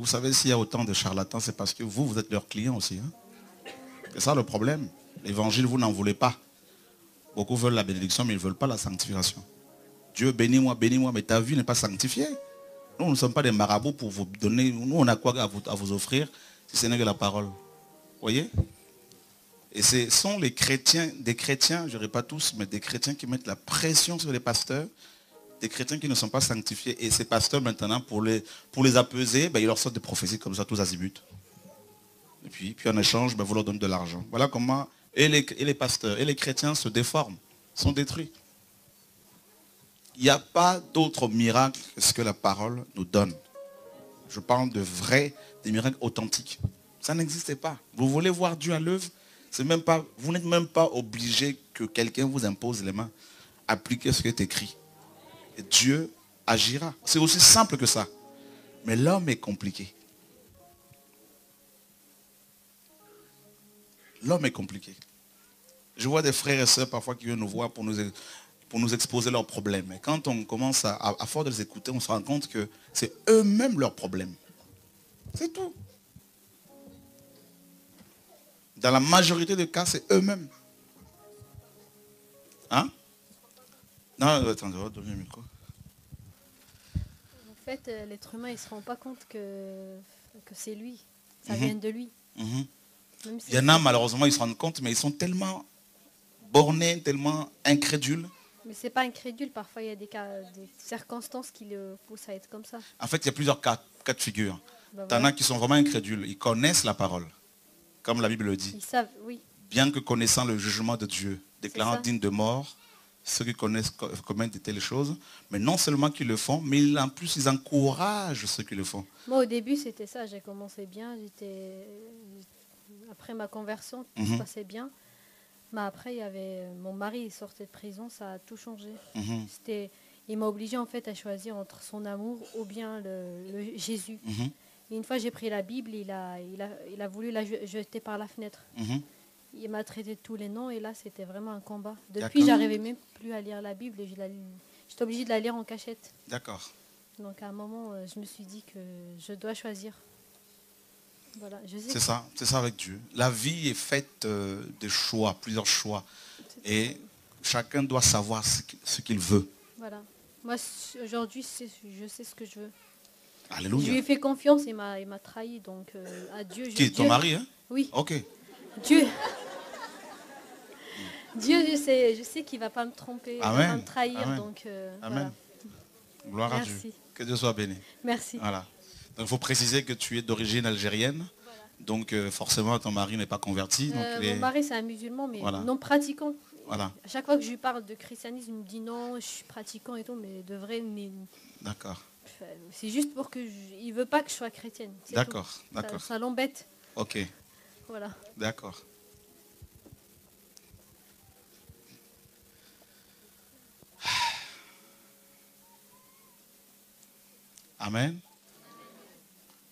savez, s'il y a autant de charlatans, c'est parce que vous êtes leurs clients aussi. Hein. C'est ça le problème. L'évangile, vous n'en voulez pas. Beaucoup veulent la bénédiction, mais ils ne veulent pas la sanctification. Dieu, bénis-moi, mais ta vie n'est pas sanctifiée. Nous ne sommes pas des marabouts pour vous donner. Nous, on a quoi à vous offrir si ce n'est que la parole. Vous voyez? Et ce sont les chrétiens, des chrétiens, je ne dirais pas tous, mais des chrétiens qui mettent la pression sur les pasteurs, des chrétiens qui ne sont pas sanctifiés. Et ces pasteurs, maintenant, pour les apaiser, ben, ils leur sortent des prophéties comme ça, tous azimuts. Et puis en échange, ben, vous leur donnez de l'argent. Voilà comment et les pasteurs et les chrétiens se déforment, sont détruits. Il n'y a pas d'autre miracle que ce que la parole nous donne. Je parle de vrais, des miracles authentiques. Ça n'existait pas. Vous voulez voir Dieu à l'œuvre, vous n'êtes même pas obligé que quelqu'un vous impose les mains. Appliquez ce qui est écrit. Et Dieu agira. C'est aussi simple que ça. Mais l'homme est compliqué. L'homme est compliqué. Je vois des frères et sœurs parfois qui viennent nous voir pour nous exposer leurs problèmes. Et quand on commence à force de les écouter, on se rend compte que c'est eux-mêmes leurs problèmes. C'est tout. Dans la majorité des cas, c'est eux-mêmes. Hein? Non, attends, je vais donner le micro. En fait, l'être humain, il ne se rend pas compte que c'est lui. Ça vient de lui. Il y en a, malheureusement, ils se rendent compte, mais ils sont tellement bornés, tellement incrédules. Mais ce n'est pas incrédule. Parfois, il y a des circonstances qui le poussent à être comme ça. En fait, il y a plusieurs cas de figure. Ben Il y en a qui sont vraiment incrédules. Ils connaissent la parole, comme la Bible le dit. Ils savent, oui. Bien que connaissant le jugement de Dieu, déclarant digne de mort ceux qui commettent de telles choses, mais non seulement qu'ils le font, mais en plus ils encouragent ceux qui le font. Moi, au début, c'était ça. J'ai commencé bien. Après ma conversion, tout se passait bien. Mais après, il y avait mon mari, il sortait de prison, ça a tout changé. Il m'a obligé en fait à choisir entre son amour ou bien le Jésus. Et une fois j'ai pris la Bible, il a voulu la jeter par la fenêtre. Il m'a traité de tous les noms et là c'était vraiment un combat. Depuis, j'arrivais même plus à lire la Bible et j'étais obligée de la lire en cachette. D'accord. Donc à un moment, je me suis dit que je dois choisir. Voilà, c'est ça avec Dieu. La vie est faite de choix, plusieurs choix. Et chacun doit savoir ce qu'il veut. Voilà. Moi, aujourd'hui, je sais ce que je veux. Alléluia. Je lui ai fait confiance et il m'a trahi. Donc, à Dieu. Qui est ton mari, hein? Oui. Ok. Dieu, je sais qu'il ne va pas me tromper, il ne va pas me trahir. Amen. Donc, Amen. Voilà. Gloire à Dieu. Que Dieu soit béni. Merci. Voilà. Donc, il faut préciser que tu es d'origine algérienne. Voilà. Donc, forcément, ton mari n'est pas converti. Donc, mon mari, c'est un musulman, mais non pratiquant. Voilà. À chaque fois que je lui parle de christianisme, il me dit non, je suis pratiquant et tout, mais de vrai, d'accord. C'est juste pour que il veut pas que je sois chrétienne. D'accord. Ça l'embête. Ok. Voilà. D'accord. Amen.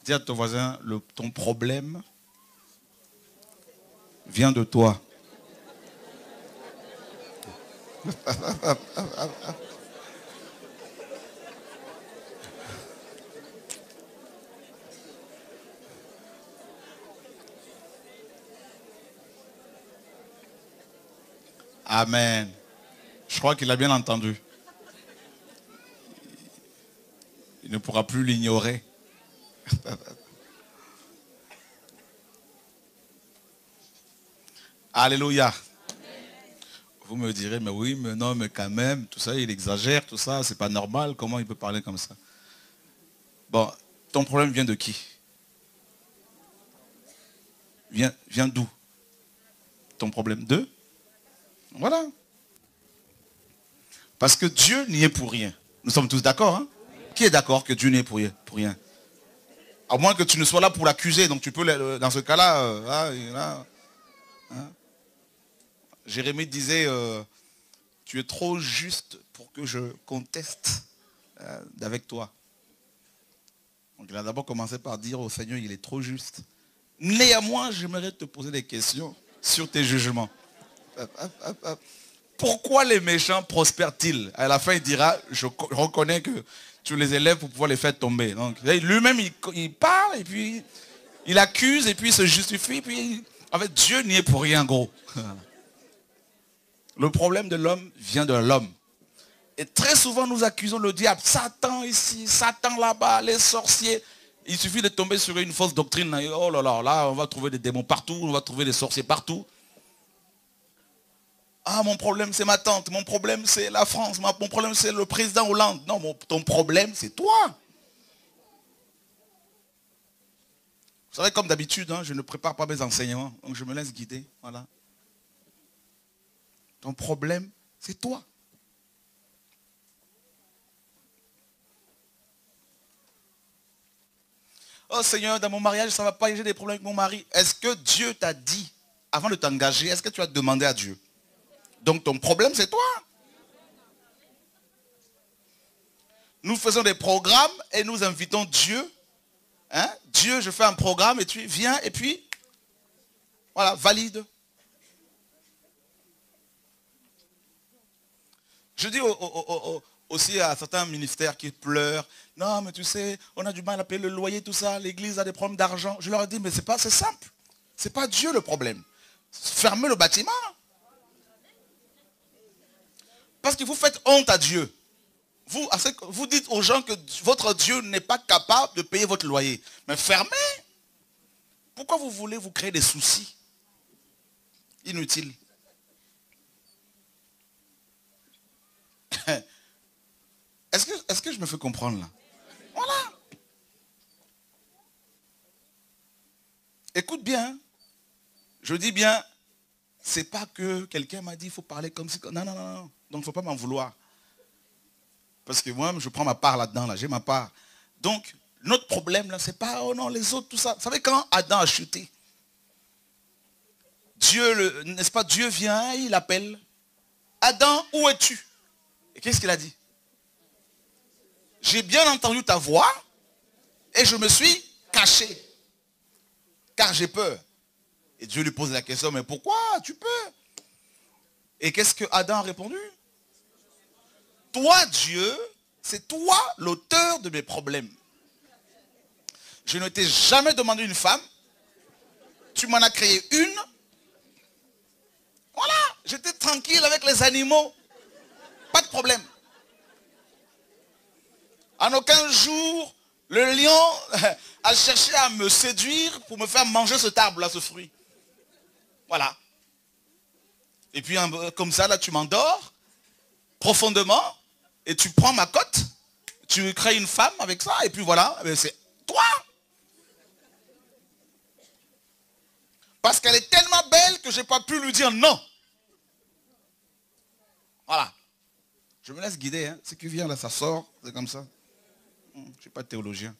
Dis à ton voisin, ton problème vient de toi. Amen. Je crois qu'il a bien entendu. Il ne pourra plus l'ignorer. Alléluia. Vous me direz, mais oui, mais non, mais quand même, tout ça, il exagère, tout ça, c'est pas normal. Comment il peut parler comme ça? Bon, ton problème vient de qui? Vient d'où? Ton problème de? Voilà. Parce que Dieu n'y est pour rien. Nous sommes tous d'accord, hein? Qui est d'accord que Dieu n'y est pour rien? À moins que tu ne sois là pour l'accuser. Donc tu peux, dans ce cas-là, Jérémie disait, tu es trop juste pour que je conteste avec toi. Donc il a d'abord commencé par dire au Seigneur, il est trop juste. Néanmoins, j'aimerais te poser des questions sur tes jugements. Pourquoi les méchants prospèrent-ils? À la fin, il dira, je reconnais que Tu les élèves pour pouvoir les faire tomber. Donc lui-même, il parle, et puis il accuse, et puis il se justifie, puis en fait, Dieu n'y est pour rien, gros. Le problème de l'homme vient de l'homme. Et très souvent, nous accusons le diable. Satan ici, Satan là-bas, les sorciers. Il suffit de tomber sur une fausse doctrine. Oh là là, là, on va trouver des démons partout, on va trouver des sorciers partout. Ah, mon problème, c'est ma tante. Mon problème, c'est la France. Mon problème, c'est le président Hollande. Non, ton problème, c'est toi. Vous savez, comme d'habitude, hein, je ne prépare pas mes enseignements. Donc, je me laisse guider. Voilà. Ton problème, c'est toi. Oh Seigneur, dans mon mariage, ça ne va pas, j'ai des problèmes avec mon mari. Est-ce que Dieu t'a dit, avant de t'engager, est-ce que tu as demandé à Dieu? Donc ton problème, c'est toi. Nous faisons des programmes et nous invitons Dieu. Hein? Dieu, je fais un programme et tu viens et puis, voilà, valide. Je dis aussi à certains ministères qui pleurent, non mais tu sais, on a du mal à payer le loyer, tout ça, l'église a des problèmes d'argent. Je leur ai dit, mais c'est simple. C'est pas Dieu le problème. Fermez le bâtiment. Parce que vous faites honte à Dieu. Vous dites aux gens que votre Dieu n'est pas capable de payer votre loyer. Mais fermez. Pourquoi vous voulez vous créer des soucis inutiles? Est-ce que je me fais comprendre là? Voilà. Écoute bien. Je dis bien, c'est pas que quelqu'un m'a dit il faut parler comme si... Non, non, non, non. Donc il ne faut pas m'en vouloir. Parce que moi, je prends ma part là-dedans, là, j'ai ma part. Donc, notre problème là, c'est pas, oh non, les autres, tout ça. Vous savez, quand Adam a chuté, Dieu, n'est-ce pas, Dieu vient, il appelle. Adam, où es-tu? Et qu'est-ce qu'il a dit? J'ai bien entendu ta voix et je me suis caché. Car j'ai peur. Et Dieu lui pose la question, mais pourquoi tu peux? Et qu'est-ce que Adam a répondu? Toi, Dieu, c'est toi l'auteur de mes problèmes. Je ne t'ai jamais demandé une femme. Tu m'en as créé une. Voilà, j'étais tranquille avec les animaux. Pas de problème. En aucun jour, le lion a cherché à me séduire pour me faire manger cet arbre-là, ce fruit. Voilà. Et puis, comme ça, là, tu m'endors profondément et tu prends ma cote, tu crées une femme avec ça, et puis voilà, c'est toi. Parce qu'elle est tellement belle que je n'ai pas pu lui dire non. Voilà. Je me laisse guider. Hein. Ce qui vient là, ça sort. C'est comme ça. Je ne suis pas théologien.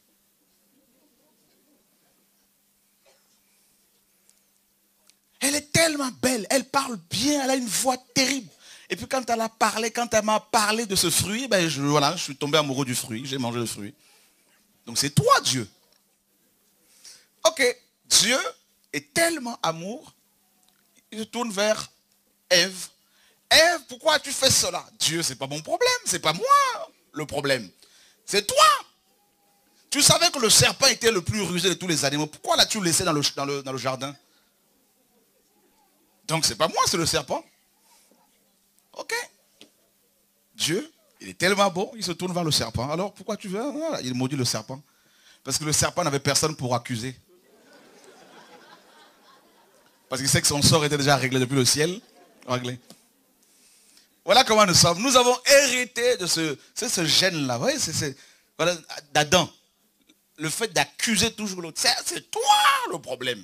Elle est tellement belle. Elle parle bien. Elle a une voix terrible. Et puis quand elle a parlé, quand elle m'a parlé de ce fruit, ben voilà, je suis tombé amoureux du fruit. J'ai mangé le fruit. Donc c'est toi, Dieu. Ok. Dieu est tellement amour. Il se tourne vers Ève. Ève, pourquoi tu fais cela? Dieu, c'est pas mon problème, c'est pas moi le problème. C'est toi. Tu savais que le serpent était le plus rusé de tous les animaux. Pourquoi l'as-tu laissé dans le jardin? Donc c'est pas moi, c'est le serpent. Ok. Dieu, il est tellement bon, il se tourne vers le serpent. Alors pourquoi tu veux? Il maudit le serpent. Parce que le serpent n'avait personne pour accuser. Parce qu'il sait que son sort était déjà réglé depuis le ciel. Réglé. Voilà comment nous sommes. Nous avons hérité de ce gène-là. Vous voyez, voilà, d'Adam. Le fait d'accuser toujours l'autre. C'est toi le problème.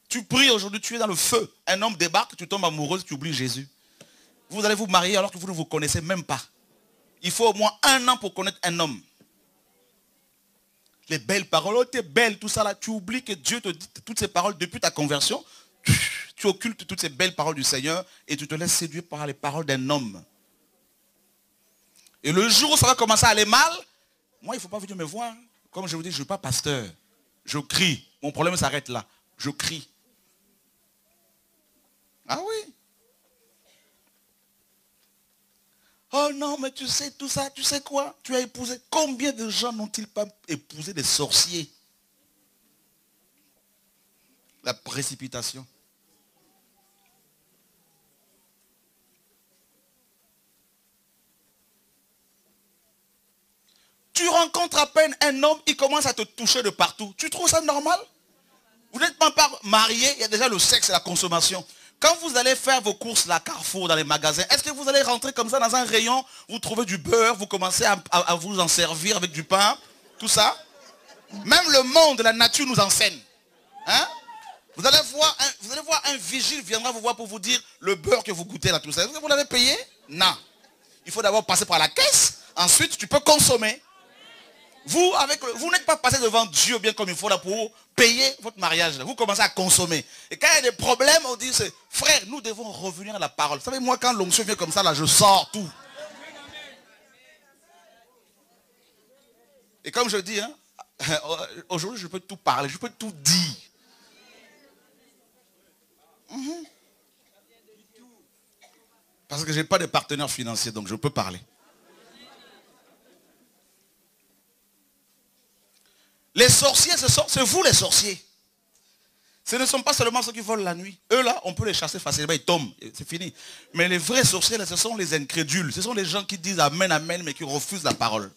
Tu pries aujourd'hui, tu es dans le feu. Un homme débarque, tu tombes amoureuse, tu oublies Jésus. Vous allez vous marier alors que vous ne vous connaissez même pas. Il faut au moins 1 an pour connaître un homme. Les belles paroles, oh t'es belle, tout ça là. Tu oublies que Dieu te dit toutes ces paroles depuis ta conversion. Tu occultes toutes ces belles paroles du Seigneur et tu te laisses séduire par les paroles d'un homme. Et le jour où ça va commencer à aller mal, moi il ne faut pas venir me voir. Comme je vous dis, je ne suis pas pasteur. Je crie. Mon problème s'arrête là. Je crie. Ah oui. Oh non, mais tu sais tout ça, tu sais quoi? Tu as épousé. Combien de gens n'ont-ils pas épousé des sorciers? La précipitation. Tu rencontres à peine un homme, il commence à te toucher de partout. Tu trouves ça normal? Vous n'êtes même pas marié, il y a déjà le sexe et la consommation. Quand vous allez faire vos courses là, Carrefour, dans les magasins, est-ce que vous allez rentrer comme ça dans un rayon, vous trouvez du beurre, vous commencez à vous en servir avec du pain, tout ça? Même le monde, la nature nous enseigne. Hein? Vous allez voir un vigile viendra vous voir pour vous dire le beurre que vous goûtez là, tout ça. Est-ce que vous l'avez payé? Non. Il faut d'abord passer par la caisse, ensuite tu peux consommer. Vous n'êtes pas passé devant Dieu bien comme il faut là pour payer votre mariage. Là. Vous commencez à consommer. Et quand il y a des problèmes, on dit, frère, nous devons revenir à la parole. Vous savez, moi, quand l'onction vient comme ça, là, je sors tout. Et comme je dis, hein, aujourd'hui, je peux tout parler, je peux tout dire. Parce que je n'ai pas de partenaire financier, donc je peux parler. Les sorciers, c'est vous les sorciers. Ce ne sont pas seulement ceux qui volent la nuit. Eux là, on peut les chasser facilement, ils tombent, c'est fini. Mais les vrais sorciers, là, ce sont les incrédules. Ce sont les gens qui disent amen, amen, mais qui refusent la parole.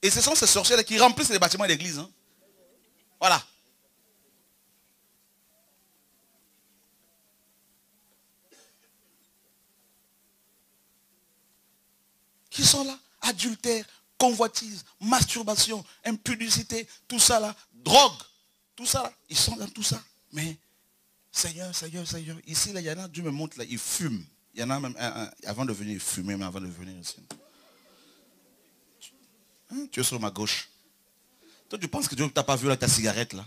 Et ce sont ces sorciers-là qui remplissent les bâtiments de l'église. Hein. Voilà. Qui sont là? Adultère, convoitise, masturbation, impudicité, tout ça là, drogue, tout ça là, ils sont dans tout ça. Mais, Seigneur, Seigneur, Seigneur, ici là, il y en a, Dieu me montre là, ils fument. Il y en a même un avant de venir, il fumait, mais avant de venir ici. Hein, tu es sur ma gauche. Toi, tu penses que Dieu ne t'a pas vu là, ta cigarette là?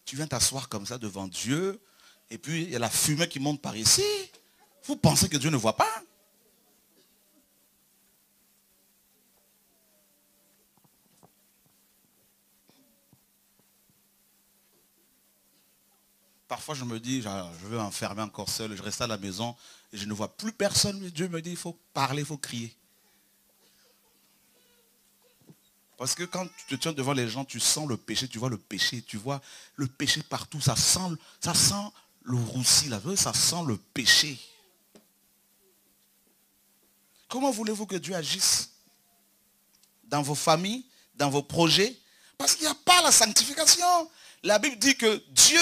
Tu viens t'asseoir comme ça devant Dieu, et puis il y a la fumée qui monte par ici. Vous pensez que Dieu ne voit pas? Parfois, je me dis, je veux m'enfermer encore seul, je reste à la maison et je ne vois plus personne. Mais Dieu me dit, il faut parler, il faut crier. Parce que quand tu te tiens devant les gens, tu sens le péché, tu vois le péché partout. Ça sent le roussi, là, ça sent le péché. Comment voulez-vous que Dieu agisse dans vos familles, dans vos projets? Parce qu'il n'y a pas la sanctification. La Bible dit que Dieu...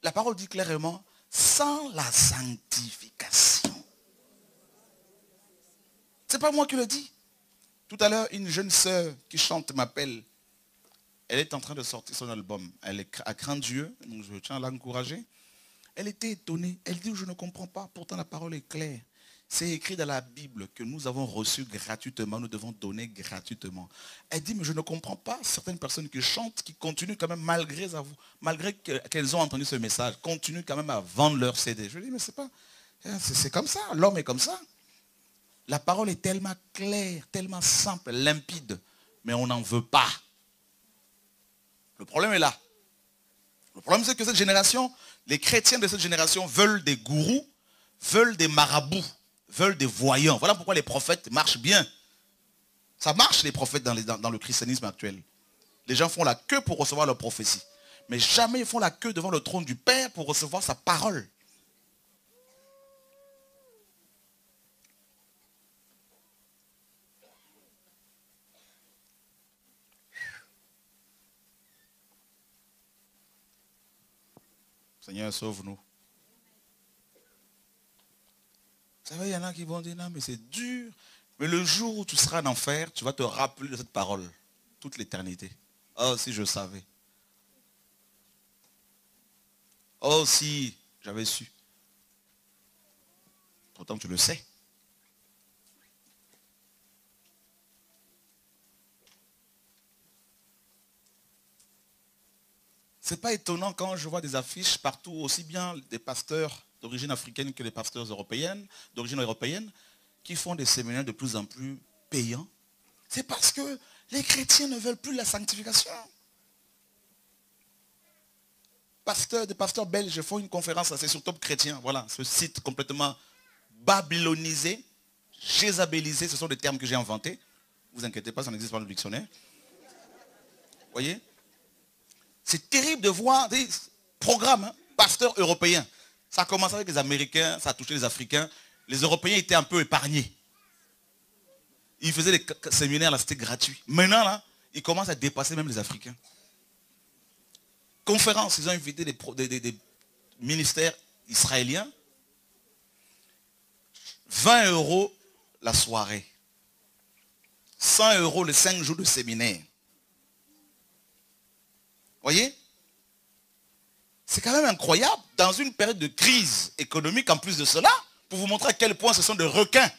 la parole dit clairement, sans la sanctification. C'est pas moi qui le dis. Tout à l'heure, une jeune sœur qui chante m'appelle. Elle est en train de sortir son album. Elle a craint Dieu, donc je tiens à l'encourager. Elle était étonnée. Elle dit, je ne comprends pas, pourtant la parole est claire. C'est écrit dans la Bible que nous avons reçu gratuitement, nous devons donner gratuitement. Elle dit, mais je ne comprends pas certaines personnes qui chantent, qui continuent quand même malgré qu'elles ont entendu ce message, continuent quand même à vendre leur CD. Je dis, mais c'est comme ça, l'homme est comme ça. La parole est tellement claire, tellement simple, limpide, mais on n'en veut pas. Le problème est là. Le problème c'est que cette génération, les chrétiens de cette génération veulent des gourous, veulent des marabouts, veulent des voyants. Voilà pourquoi les prophètes marchent bien. Ça marche les prophètes dans le christianisme actuel. Les gens font la queue pour recevoir leur prophétie. Mais jamais ils font la queue devant le trône du Père pour recevoir sa parole. Seigneur, sauve-nous. Vous savez, il y en a qui vont dire, non, mais c'est dur. Mais le jour où tu seras en enfer, tu vas te rappeler de cette parole. Toute l'éternité. Oh, si je savais. Oh, si j'avais su. Pourtant, tu le sais. C'est pas étonnant quand je vois des affiches partout, aussi bien des pasteurs d'origine africaine que des pasteurs européennes, d'origine européenne, qui font des séminaires de plus en plus payants. C'est parce que les chrétiens ne veulent plus la sanctification. pasteurs belges font une conférence, c'est sur Top Chrétien. Voilà, ce site complètement babylonisé, jézabélisé, ce sont des termes que j'ai inventés. Ne vous inquiétez pas, ça n'existe pas dans le dictionnaire. Vous voyez? C'est terrible de voir des programmes, hein, pasteurs européens. Ça a commencé avec les Américains, ça a touché les Africains. Les Européens étaient un peu épargnés. Ils faisaient des séminaires, là, c'était gratuit. Maintenant, là, ils commencent à dépasser même les Africains. Conférence, ils ont invité des ministères israéliens. 20 € la soirée. 100 € les 5 jours de séminaire. Voyez? C'est quand même incroyable, dans une période de crise économique, en plus de cela, pour vous montrer à quel point ce sont des requins.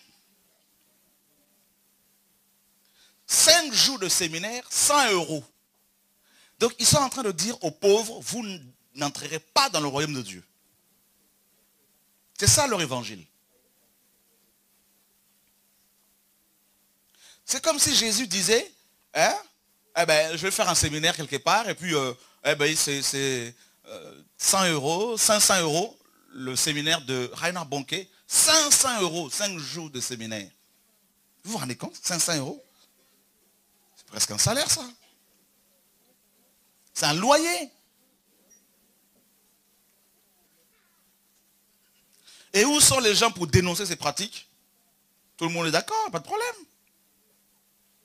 5 jours de séminaire, 100 €. Donc ils sont en train de dire aux pauvres, vous n'entrerez pas dans le royaume de Dieu. C'est ça leur évangile. C'est comme si Jésus disait, hein, eh ben, je vais faire un séminaire quelque part, et puis eh ben, c'est 100 €, 500 € le séminaire de Reinhard Bonnke, 500 €, 5 jours de séminaire. Vous vous rendez compte, 500 €? C'est presque un salaire, ça. C'est un loyer. Et où sont les gens pour dénoncer ces pratiques? Tout le monde est d'accord, pas de problème.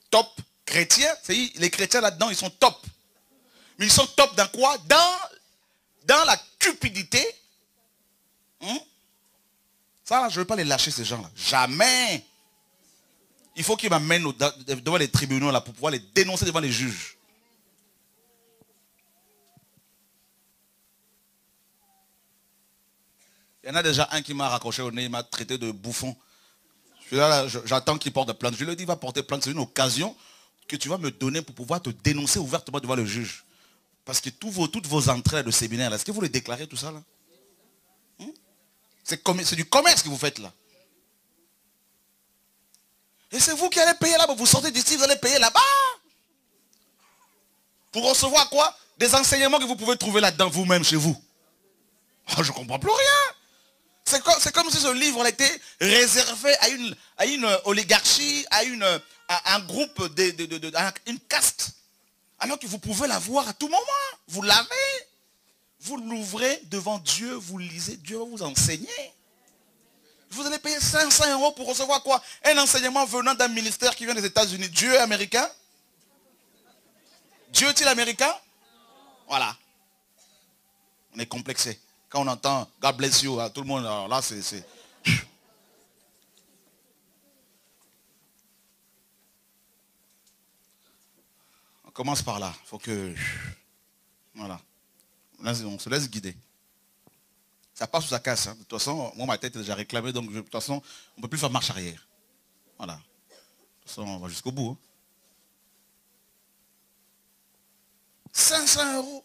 Top chrétiens, les chrétiens là-dedans, ils sont top. Mais ils sont top dans quoi? Dans la cupidité. Ça là, je ne veux pas les lâcher ces gens-là. Jamais. Il faut qu'ils m'amènent devant les tribunaux là pour pouvoir les dénoncer devant les juges. Il y en a déjà un qui m'a raccroché au nez, il m'a traité de bouffon. J'attends qu'il porte plainte. Je lui ai dit, il va porter plainte. C'est une occasion que tu vas me donner pour pouvoir te dénoncer ouvertement devant le juge. Parce que toutes vos entrées de séminaire, est-ce que vous les déclarez tout ça là? C'est du commerce que vous faites là. Et c'est vous qui allez payer là-bas. Vous sortez d'ici, vous allez payer là-bas. Pour recevoir quoi? Des enseignements que vous pouvez trouver là-dedans vous-même chez vous. Oh, je ne comprends plus rien. C'est comme si ce livre était réservé à une oligarchie, à un groupe, à une caste. Alors que vous pouvez l'avoir à tout moment. Vous l'avez. Vous l'ouvrez devant Dieu, vous lisez, Dieu va vous enseigner. Vous allez payer 500 € pour recevoir quoi? Un enseignement venant d'un ministère qui vient des États-Unis. Dieu est américain? Dieu est-il américain? Voilà. On est complexé. Quand on entend God bless you, tout le monde, alors là c'est... On commence par là. Il faut que... Voilà. Là, on se laisse guider. Ça passe ou ça casse. Hein. De toute façon, moi ma tête est déjà réclamée, donc de toute façon, on ne peut plus faire marche arrière. Voilà. De toute façon, on va jusqu'au bout. Hein. 500 €.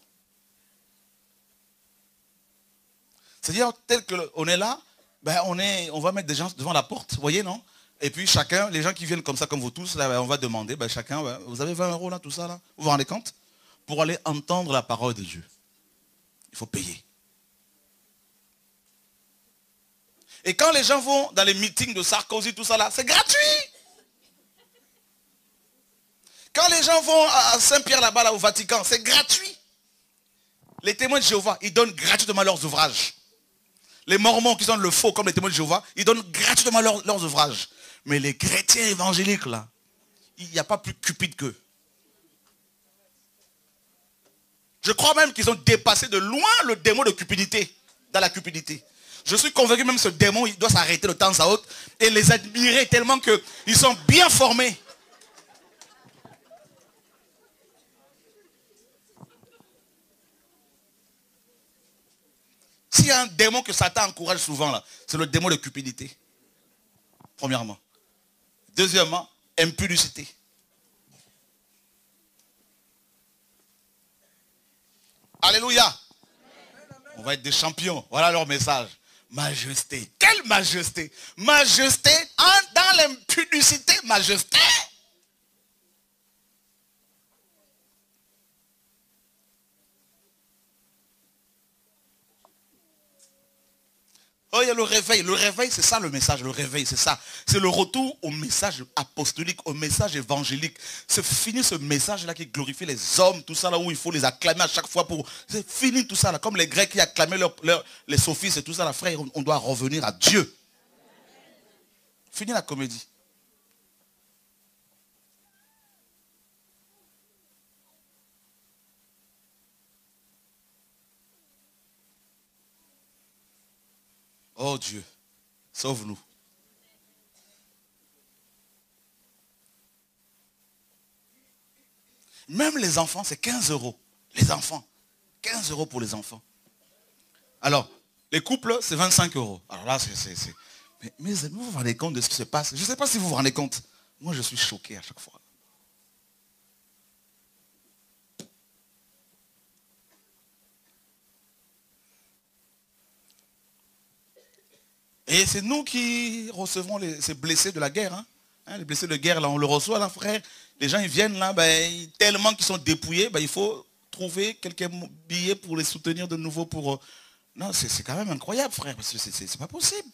C'est-à-dire, tel qu'on est là, ben on va mettre des gens devant la porte, vous voyez, non? Et puis chacun, les gens qui viennent comme ça, comme vous tous, là, on va demander, ben, chacun, ben, vous avez 20 € là, tout ça là, vous vous rendez compte? Pour aller entendre la parole de Dieu. Il faut payer. Et quand les gens vont dans les meetings de Sarkozy, tout ça là, c'est gratuit. Quand les gens vont à Saint-Pierre là-bas, là, au Vatican, c'est gratuit. Les témoins de Jéhovah, ils donnent gratuitement leurs ouvrages. Les Mormons qui sont le faux comme les témoins de Jéhovah, ils donnent gratuitement leurs ouvrages. Mais les chrétiens évangéliques là, il n'y a pas plus cupide qu'eux. Je crois même qu'ils ont dépassé de loin le démon de cupidité, dans la cupidité. Je suis convaincu même que ce démon, il doit s'arrêter de temps à autre et les admirer tellement qu'ils sont bien formés. S'il y a un démon que Satan encourage souvent là, c'est le démon de cupidité. Premièrement. Deuxièmement, impudicité. Alléluia. On va être des champions. Voilà leur message. Majesté. Quelle majesté? Majesté dans l'impudicité. Majesté. Oh, il y a le réveil. Le réveil, c'est ça le message. Le réveil, c'est ça. C'est le retour au message apostolique, au message évangélique. C'est fini ce message-là qui glorifie les hommes, tout ça là où il faut les acclamer à chaque fois pour... C'est fini tout ça là. Comme les Grecs qui acclamaient les sophistes et tout ça là, frère, on doit revenir à Dieu. Fini la comédie. Oh Dieu, sauve-nous. Même les enfants, c'est 15 euros. Les enfants. 15 euros pour les enfants. Alors, les couples, c'est 25 euros. Alors là, c'est... Mais vous vous rendez compte de ce qui se passe? Je ne sais pas si vous vous rendez compte. Moi, je suis choqué à chaque fois. Et c'est nous qui recevons ces blessés de la guerre. Hein, les blessés de guerre, là, on le reçoit, là, frère. Les gens, ils viennent là, tellement qu'ils sont dépouillés, il faut trouver quelques billets pour les soutenir de nouveau. Non, c'est quand même incroyable, frère, parce que c'est pas possible.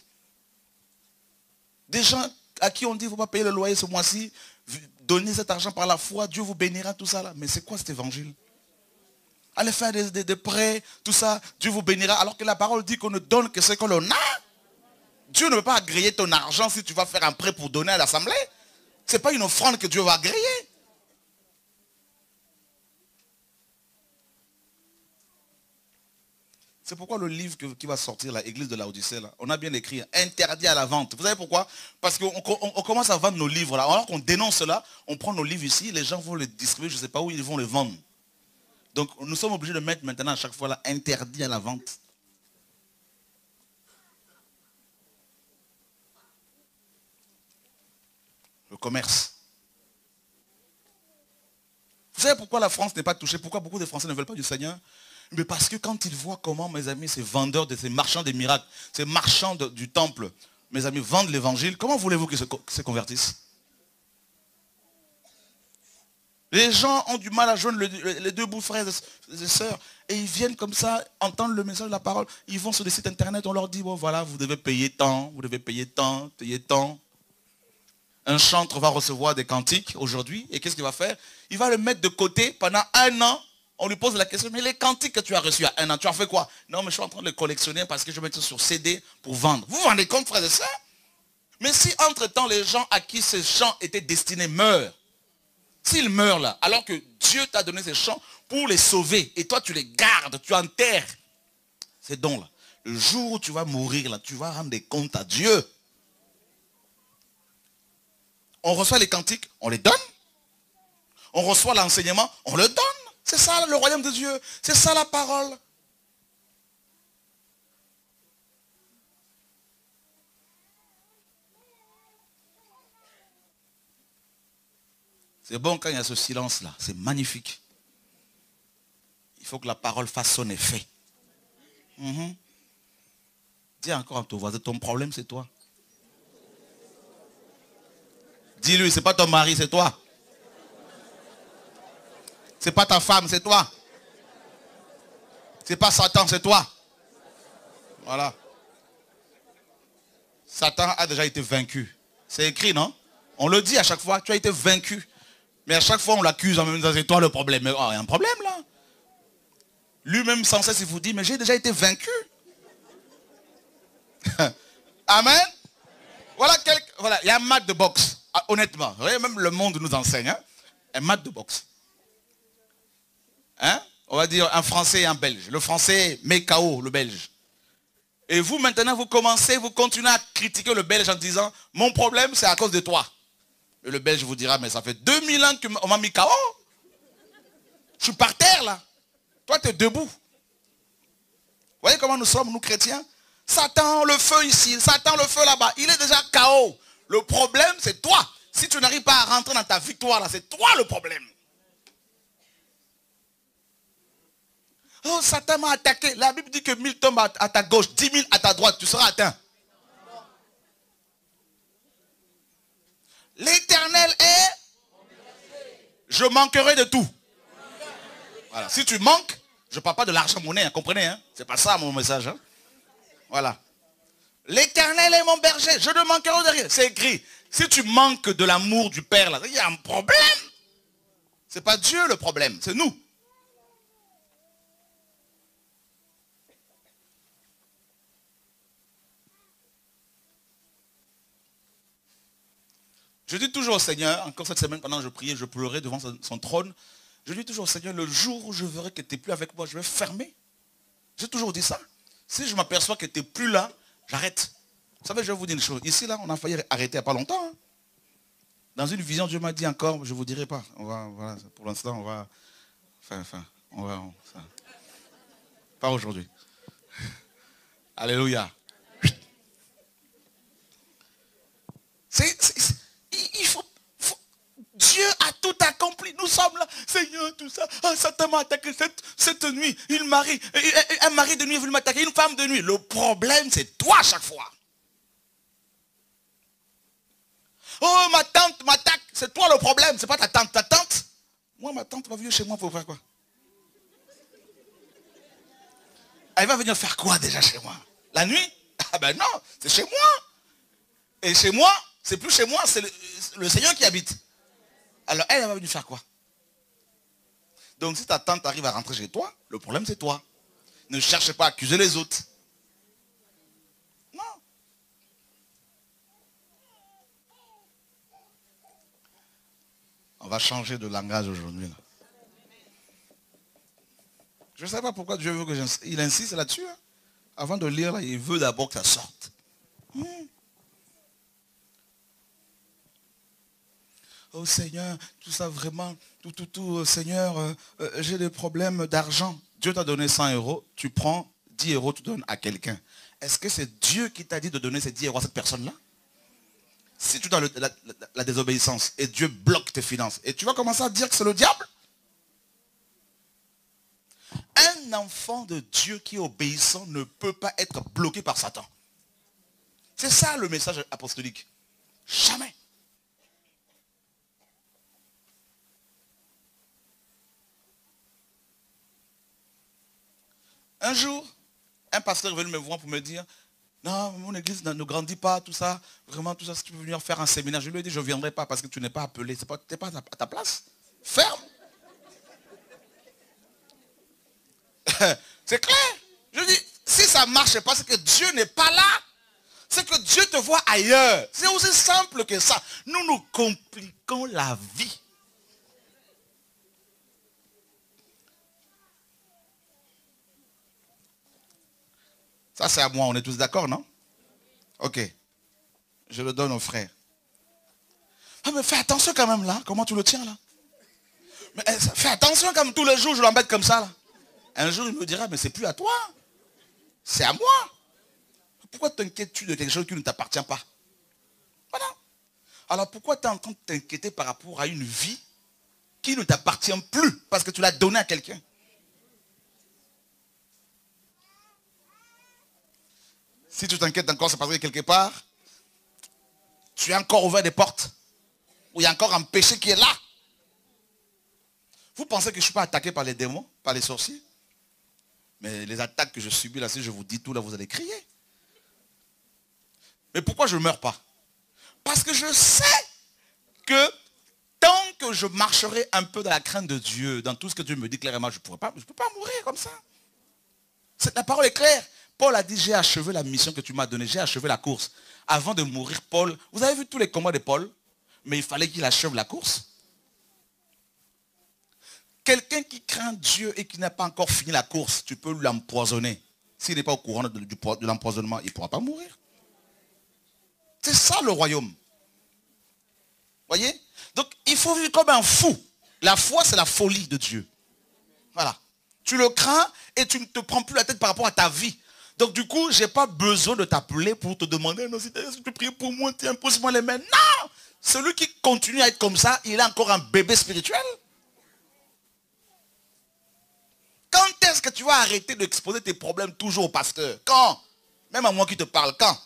Des gens à qui on dit, il ne faut pas payer le loyer ce mois-ci, donnez cet argent par la foi, Dieu vous bénira, tout ça là. Mais c'est quoi cet évangile? Allez faire des prêts, tout ça, Dieu vous bénira, alors que la parole dit qu'on ne donne que ce que l'on a. Dieu ne veut pas agréer ton argent si tu vas faire un prêt pour donner à l'assemblée. Ce n'est pas une offrande que Dieu va agréer. C'est pourquoi le livre qui va sortir, l'église de Laodicée, là, on a bien écrit, interdit à la vente. Vous savez pourquoi? Parce qu'on commence à vendre nos livres là. Alors qu'on dénonce cela, on prend nos livres ici, les gens vont les distribuer, je ne sais pas où ils vont les vendre. Donc nous sommes obligés de mettre maintenant à chaque fois là, interdit à la vente. Le commerce. Vous savez pourquoi la France n'est pas touchée? Pourquoi beaucoup de Français ne veulent pas du Seigneur? Mais parce que quand ils voient comment, mes amis, ces vendeurs, ces marchands des miracles, ces marchands du temple, mes amis, vendent l'évangile, comment voulez-vous qu'ils se convertissent? Les gens ont du mal à joindre les deux bouts, frères et sœurs. Et ils viennent comme ça, entendre le message de la parole. Ils vont sur des sites internet, on leur dit, bon voilà, vous devez payer tant, vous devez payer tant, payer tant. Un chantre va recevoir des cantiques aujourd'hui, et qu'est-ce qu'il va faire? Il va le mettre de côté pendant un an. On lui pose la question, mais les cantiques que tu as reçus il y a un an, tu as fait quoi? Non, mais je suis en train de les collectionner parce que je vais mettre ça sur CD pour vendre. Vous vous rendez compte, frères et sœurs? Mais si entre-temps, les gens à qui ces chants étaient destinés meurent, s'ils meurent là, alors que Dieu t'a donné ces chants pour les sauver, et toi tu les gardes, tu enterres ces dons là, le jour où tu vas mourir là, tu vas rendre des comptes à Dieu. On reçoit les cantiques, on les donne. On reçoit l'enseignement, on le donne. C'est ça le royaume de Dieu. C'est ça la parole. C'est bon quand il y a ce silence-là. C'est magnifique. Il faut que la parole fasse son effet. Dis encore à ton voisin, ton problème c'est toi. Dis-lui, c'est pas ton mari, c'est toi. C'est pas ta femme, c'est toi. C'est pas Satan, c'est toi. Voilà. Satan a déjà été vaincu. C'est écrit, non? On le dit à chaque fois, tu as été vaincu. Mais à chaque fois, on l'accuse en même temps, c'est toi le problème. Mais il y a un problème là. Lui-même sans cesse, il vous dit, mais j'ai déjà été vaincu. Amen. Voilà, il y a un match de boxe. Ah, honnêtement, vous voyez, même le monde nous enseigne. Un match de boxe. On va dire un Français et un Belge. Le Français met KO le Belge. Et vous maintenant, vous continuez à critiquer le Belge en disant, mon problème c'est à cause de toi. Et le Belge vous dira, mais ça fait 2000 ans qu'on m'a mis KO. Je suis par terre là. Toi tu es debout. Vous voyez comment nous sommes, nous chrétiens? Satan, le feu ici, Satan, le feu là-bas. Il est déjà KO. Le problème, c'est toi. Si tu n'arrives pas à rentrer dans ta victoire, là, c'est toi le problème. Oh, Satan m'a attaqué. La Bible dit que 1000 tombent à ta gauche, 10 000 à ta droite. Tu seras atteint. L'Éternel est... Je manquerai de tout. Voilà. Si tu manques, je ne parle pas de l'argent monnaie, comprenez, hein? C'est pas ça mon message. Hein? Voilà. L'Éternel est mon berger, je ne manquerai de rien. C'est écrit. Si tu manques de l'amour du Père, là, il y a un problème. Ce n'est pas Dieu le problème, c'est nous. Je dis toujours au Seigneur, encore cette semaine, pendant que je priais, je pleurais devant son trône. Je dis toujours au Seigneur, le jour où je verrai que tu n'es plus avec moi, je vais fermer. J'ai toujours dit ça. Si je m'aperçois que tu n'es plus là, j'arrête. Vous savez, je vais vous dire une chose. Ici, là, on a failli arrêter il n'y a pas longtemps. Hein. Dans une vision, Dieu m'a dit encore, je ne vous dirai pas. Voilà, pour l'instant, on va... Pas aujourd'hui. Alléluia. Il faut... Dieu a tout accompli. Nous sommes là. Seigneur, tout ça. Oh, Satan m'a attaqué cette nuit. Un mari de nuit est venu m'attaquer. Une femme de nuit. Le problème, c'est toi à chaque fois. Oh, ma tante m'attaque. C'est toi le problème. C'est pas ta tante. Ta tante. Moi, ma tante va venir chez moi pour faire quoi? Elle va venir faire quoi déjà chez moi? La nuit? Ah ben non, c'est chez moi. Et chez moi, c'est plus chez moi, c'est le Seigneur qui habite. Alors elle va venir faire quoi? Donc si ta tante arrive à rentrer chez toi, le problème c'est toi. Ne cherche pas à accuser les autres. Non. On va changer de langage aujourd'hui. Je ne sais pas pourquoi Dieu veut que j'insiste. Il insiste là-dessus. Hein. Avant de lire, là, il veut d'abord que ça sorte. Oh Seigneur, tout ça vraiment, tout, Seigneur, j'ai des problèmes d'argent. Dieu t'a donné 100 euros, tu prends 10 euros, tu donnes à quelqu'un. Est-ce que c'est Dieu qui t'a dit de donner ces 10 euros à cette personne-là? Si tu es dans la désobéissance et Dieu bloque tes finances, et tu vas commencer à dire que c'est le diable? Un enfant de Dieu qui est obéissant ne peut pas être bloqué par Satan. C'est ça le message apostolique. Jamais. Un jour, un pasteur est venu me voir pour me dire, non, mon église ne grandit pas, tout ça, vraiment tout ça, si tu veux venir faire un séminaire. Je lui ai dit, je ne viendrai pas parce que tu n'es pas appelé, tu n'es pas à ta place. Ferme. C'est clair. Je dis, si ça ne marche pas, c'est que Dieu n'est pas là. C'est que Dieu te voit ailleurs. C'est aussi simple que ça. Nous nous compliquons la vie. Ça, c'est à moi. On est tous d'accord, non? Ok. Je le donne au frère. Ah, mais fais attention quand même là. Comment tu le tiens là? Mais fais attention comme tous les jours, je l'embête comme ça là. Un jour, il me dira, mais c'est plus à toi. C'est à moi. Pourquoi t'inquiètes-tu de quelque chose qui ne t'appartient pas? Voilà. Alors pourquoi tu es en train de t'inquiéter par rapport à une vie qui ne t'appartient plus parce que tu l'as donnée à quelqu'un? Si tu t'inquiètes encore, c'est parce que quelque part, tu as encore ouvert des portes. Ou il y a encore un péché qui est là. Vous pensez que je ne suis pas attaqué par les démons, par les sorciers? Mais les attaques que je subis là, si je vous dis tout là, vous allez crier. Mais pourquoi je ne meurs pas? Parce que je sais que tant que je marcherai un peu dans la crainte de Dieu, dans tout ce que Dieu me dit clairement, je ne peux pas mourir comme ça. La parole est claire. Paul a dit, j'ai achevé la mission que tu m'as donnée, j'ai achevé la course. Avant de mourir, Paul, vous avez vu tous les combats de Paul, mais il fallait qu'il achève la course. Quelqu'un qui craint Dieu et qui n'a pas encore fini la course, tu peux l'empoisonner. S'il n'est pas au courant de l'empoisonnement, il ne pourra pas mourir. C'est ça le royaume. Voyez? Donc il faut vivre comme un fou. La foi, c'est la folie de Dieu. Voilà. Tu le crains et tu ne te prends plus la tête par rapport à ta vie. Donc du coup, je n'ai pas besoin de t'appeler pour te demander, non, si tu pries pour moi, tu imposes-moi les mains. Non! Celui qui continue à être comme ça, il est encore un bébé spirituel. Quand est-ce que tu vas arrêter d'exposer tes problèmes toujours au pasteur? Quand? Même à moi qui te parle, quand?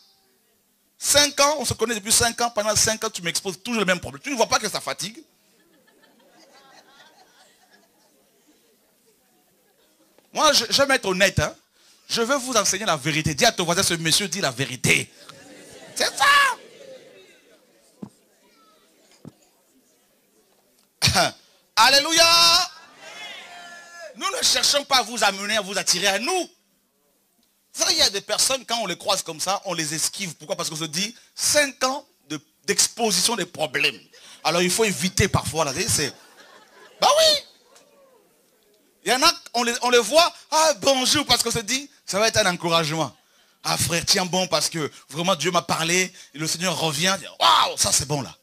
5 ans, on se connaît depuis 5 ans, pendant 5 ans, tu m'exposes toujours le même problème. Tu ne vois pas que ça fatigue? Moi, je vais être honnête. Hein. Je veux vous enseigner la vérité. Dis à ton voisin, ce monsieur dit la vérité. C'est ça. Alléluia. Nous ne cherchons pas à vous amener, à vous attirer à nous. Ça, il y a des personnes, quand on les croise comme ça, on les esquive. Pourquoi? Parce qu'on se dit, 5 ans d'exposition des problèmes. Alors il faut éviter parfois. Là, c'est... Bah oui. Il y en a, on les voit, ah bonjour, parce qu'on se dit, ça va être un encouragement. Ah frère, tiens bon, parce que vraiment Dieu m'a parlé, et le Seigneur revient, waouh, ça c'est bon là.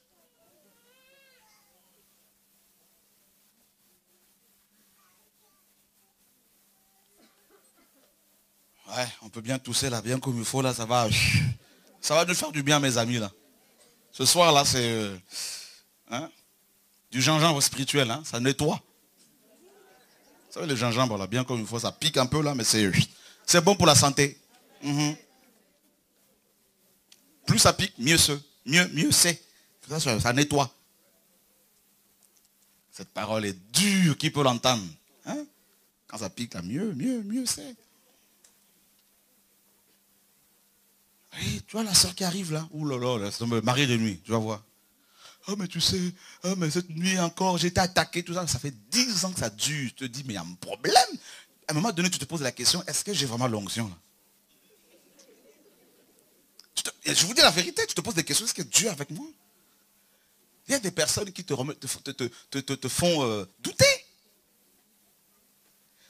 Ouais, on peut bien tousser là, bien comme il faut là, ça va nous faire du bien mes amis là. Ce soir là, c'est du gingembre spirituel, hein, ça nettoie. Vous savez, le gingembre, là, bien comme il faut, ça pique un peu là, mais c'est bon pour la santé. Plus ça pique, mieux c'est. Ça nettoie. Cette parole est dure, qui peut l'entendre? Hein? Quand ça pique, là, mieux c'est. Oui, tu vois la soeur qui arrive là. Ouh là là, c'est le mari de nuit, tu vas voir. Oh mais tu sais, oh, mais cette nuit encore, j'ai été attaqué, tout ça. Ça fait 10 ans que ça dure. Je te dis, mais il y a un problème. À un moment donné, tu te poses la question, est-ce que j'ai vraiment l'onction là? Je vous dis la vérité, tu te poses des questions, est-ce que Dieu est avec moi? Il y a des personnes qui te font douter.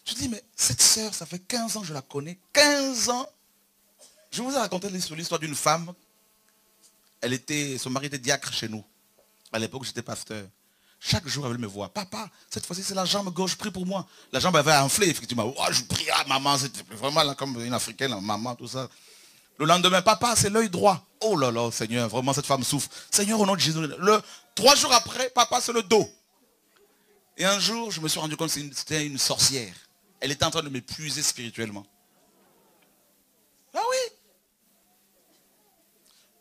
Tu te dis, mais cette sœur, ça fait 15 ans que je la connais. 15 ans. Je vous ai raconté l'histoire d'une femme. Son mari était diacre chez nous. À l'époque, j'étais pasteur. Chaque jour, elle me voit. Papa, cette fois-ci, c'est la jambe gauche, prie pour moi. La jambe avait enflé, effectivement. Oh, je prie, ah, maman, c'était vraiment là, comme une africaine, maman, tout ça. Le lendemain, papa, c'est l'œil droit. Oh là là, Seigneur, vraiment, cette femme souffre. Seigneur, au nom de Jésus. 3 jours après, papa, c'est le dos. Et un jour, je me suis rendu compte que c'était une sorcière. Elle était en train de m'épuiser spirituellement. Ah oui.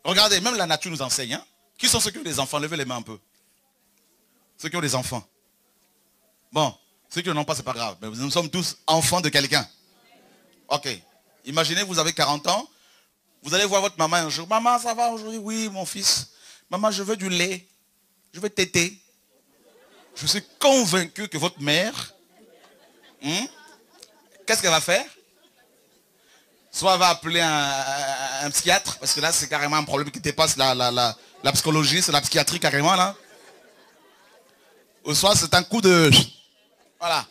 Regardez, même la nature nous enseigne. Hein? Qui sont ceux qui ont des enfants? Levez les mains un peu. Ceux qui ont des enfants. Bon, ceux qui n'en ont pas, c'est pas grave. Mais nous sommes tous enfants de quelqu'un. Ok. Imaginez, vous avez 40 ans. Vous allez voir votre maman un jour. Maman, ça va aujourd'hui? Oui, mon fils. Maman, je veux du lait. Je veux téter. Je suis convaincu que votre mère, qu'est-ce qu'elle va faire? Soit elle va appeler un psychiatre, parce que là, c'est carrément un problème qui dépasse la psychologie, c'est la psychiatrie carrément, là. Ou soit c'est un coup de... Voilà.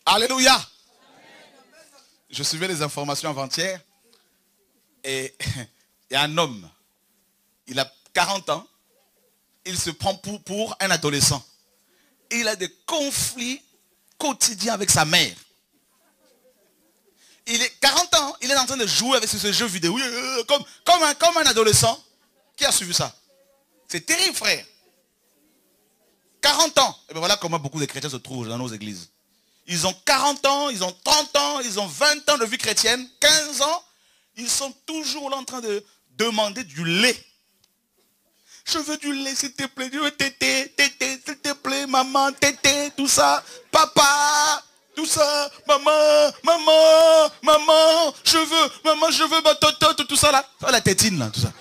Alléluia. Je suivais les informations avant-hier, et il y a un homme, il a 40 ans, il se prend pour un adolescent. Et il a des conflits quotidien avec sa mère. Il est 40 ans, il est en train de jouer avec ce jeu vidéo comme un adolescent. Qui a suivi ça? C'est terrible, frère. 40 ans. Et bien voilà comment beaucoup de chrétiens se trouvent dans nos églises. Ils ont 40 ans, ils ont 30 ans, ils ont 20 ans de vie chrétienne, 15 ans. Ils sont toujours là en train de demander du lait. Je veux du lait, s'il te plaît. Je veux téter, s'il te plaît, maman, téter, tout ça. Papa, tout ça. Maman, je veux ma totote, tout ça là. Ça, la tétine là, tout ça.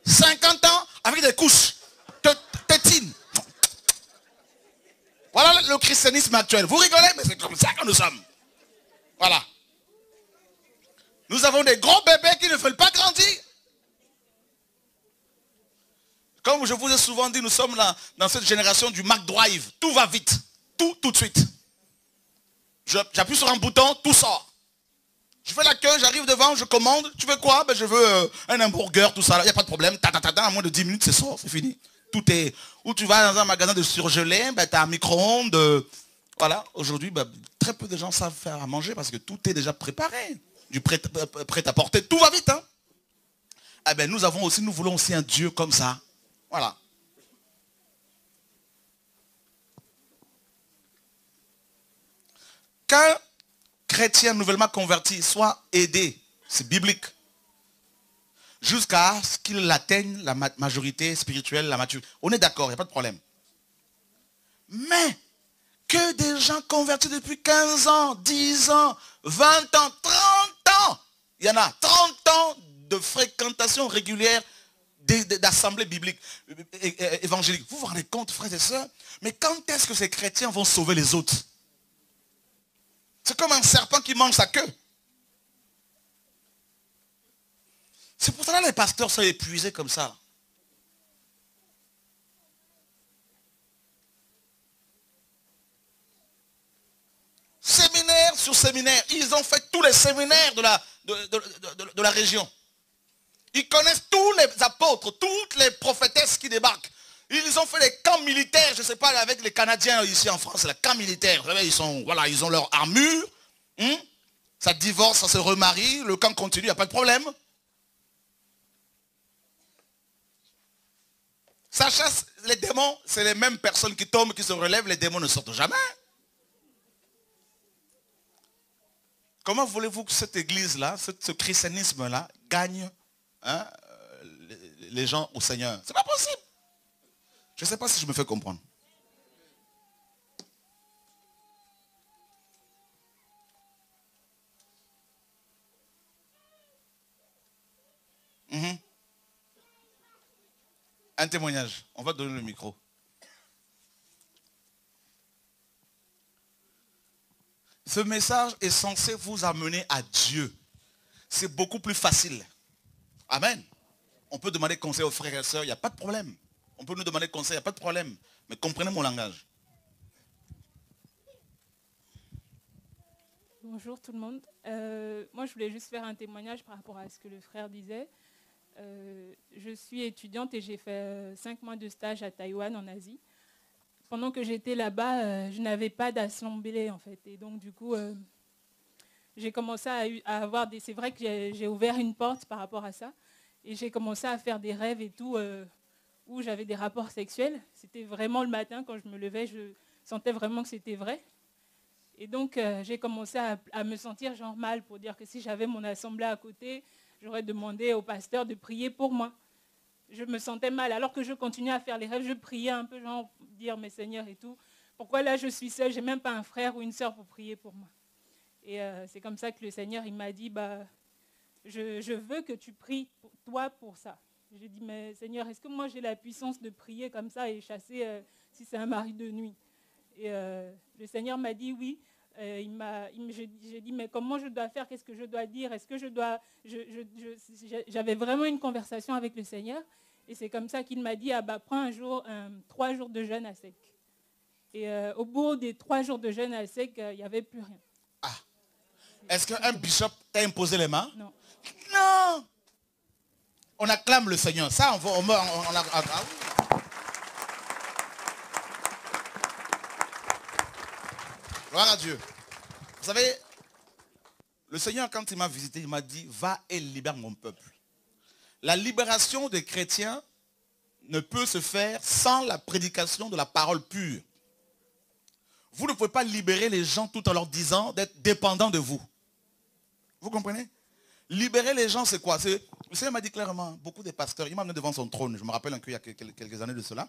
50 ans avec des couches. Tétine. Voilà le christianisme actuel. Vous rigolez, mais c'est comme ça que nous sommes. Voilà. Nous avons des gros bébés qui ne veulent pas grandir. Comme je vous ai souvent dit, nous sommes là, dans cette génération du McDrive. Tout va vite. Tout de suite. J'appuie sur un bouton, tout sort. Je fais la queue, j'arrive devant, je commande. Tu veux quoi? Ben, je veux un hamburger, tout ça. Il n'y a pas de problème. À moins de 10 minutes, c'est sort, c'est fini. Tout est... Ou tu vas dans un magasin de surgelé, ben, tu as un micro-ondes. Voilà. Aujourd'hui, ben, très peu de gens savent faire à manger parce que tout est déjà préparé. Du prêt à porter. Tout va vite. Hein? Eh ben, nous voulons aussi un Dieu comme ça. Voilà. Qu'un chrétien nouvellement converti soit aidé, c'est biblique, jusqu'à ce qu'il atteigne la majorité spirituelle, la maturité. On est d'accord, il n'y a pas de problème. Mais que des gens convertis depuis 15 ans, 10 ans, 20 ans, 30 ans. Il y en a 30 ans de fréquentation régulière d'assemblées bibliques, évangéliques. Vous vous rendez compte, frères et sœurs? Mais quand est-ce que ces chrétiens vont sauver les autres? C'est comme un serpent qui mange sa queue. C'est pour ça que les pasteurs sont épuisés comme ça. Séminaire sur séminaire. Ils ont fait tous les séminaires de la région. Ils connaissent tous les apôtres, toutes les prophétesses qui débarquent. Ils ont fait les camps militaires, je ne sais pas, avec les Canadiens ici en France, les camps militaires. Vous savez, ils ont leur armure. Ça divorce, ça se remarie, le camp continue, il n'y a pas de problème. Ça chasse les démons, c'est les mêmes personnes qui tombent, qui se relèvent, les démons ne sortent jamais. Comment voulez-vous que cette église-là, ce christianisme-là, gagne les gens au Seigneur? C'est pas possible. Je ne sais pas si je me fais comprendre. Un témoignage. On va donner le micro. Ce message est censé vous amener à Dieu. C'est beaucoup plus facile. Amen. On peut demander conseil aux frères et sœurs, il n'y a pas de problème. On peut nous demander conseil, il n'y a pas de problème. Mais comprenez mon langage. Bonjour tout le monde. Moi, je voulais juste faire un témoignage par rapport à ce que le frère disait. Je suis étudiante et j'ai fait 5 mois de stage à Taïwan, en Asie. Pendant que j'étais là-bas, je n'avais pas d'assemblée, en fait. Et donc, du coup, j'ai commencé à avoir des... C'est vrai que j'ai ouvert une porte par rapport à ça. Et j'ai commencé à faire des rêves et tout, où j'avais des rapports sexuels. C'était vraiment le matin, quand je me levais, je sentais vraiment que c'était vrai. Et donc, j'ai commencé à me sentir genre mal, pour dire que si j'avais mon assemblée à côté, j'aurais demandé au pasteur de prier pour moi. Je me sentais mal. Alors que je continuais à faire les rêves, je priais un peu, genre, dire mes seigneurs et tout. Pourquoi là, je suis seule, je n'ai même pas un frère ou une sœur pour prier pour moi. Et c'est comme ça que le Seigneur, il m'a dit, je veux que tu pries toi pour ça. J'ai dit, mais Seigneur, est-ce que moi j'ai la puissance de prier comme ça et chasser si c'est un mari de nuit? Et le Seigneur m'a dit oui. J'ai dit, mais comment je dois faire? Qu'est-ce que je dois dire? Est-ce que je dois... J'avais vraiment une conversation avec le Seigneur. Et c'est comme ça qu'il m'a dit, prends 3 jours de jeûne à sec. Et au bout des 3 jours de jeûne à sec, il n'y avait plus rien. Ah. Est-ce qu'un bishop t'a imposé les mains? Non. Non. On acclame le Seigneur. Ça, Gloire à Dieu. Vous savez, le Seigneur, quand il m'a visité, il m'a dit, va et libère mon peuple. La libération des chrétiens ne peut se faire sans la prédication de la parole pure. Vous ne pouvez pas libérer les gens tout en leur disant d'être dépendants de vous. Vous comprenez? Libérer les gens, c'est quoi? Le Seigneur m'a dit clairement, beaucoup des pasteurs, il m'a amené devant son trône, je me rappelle qu'il y a quelques années de cela,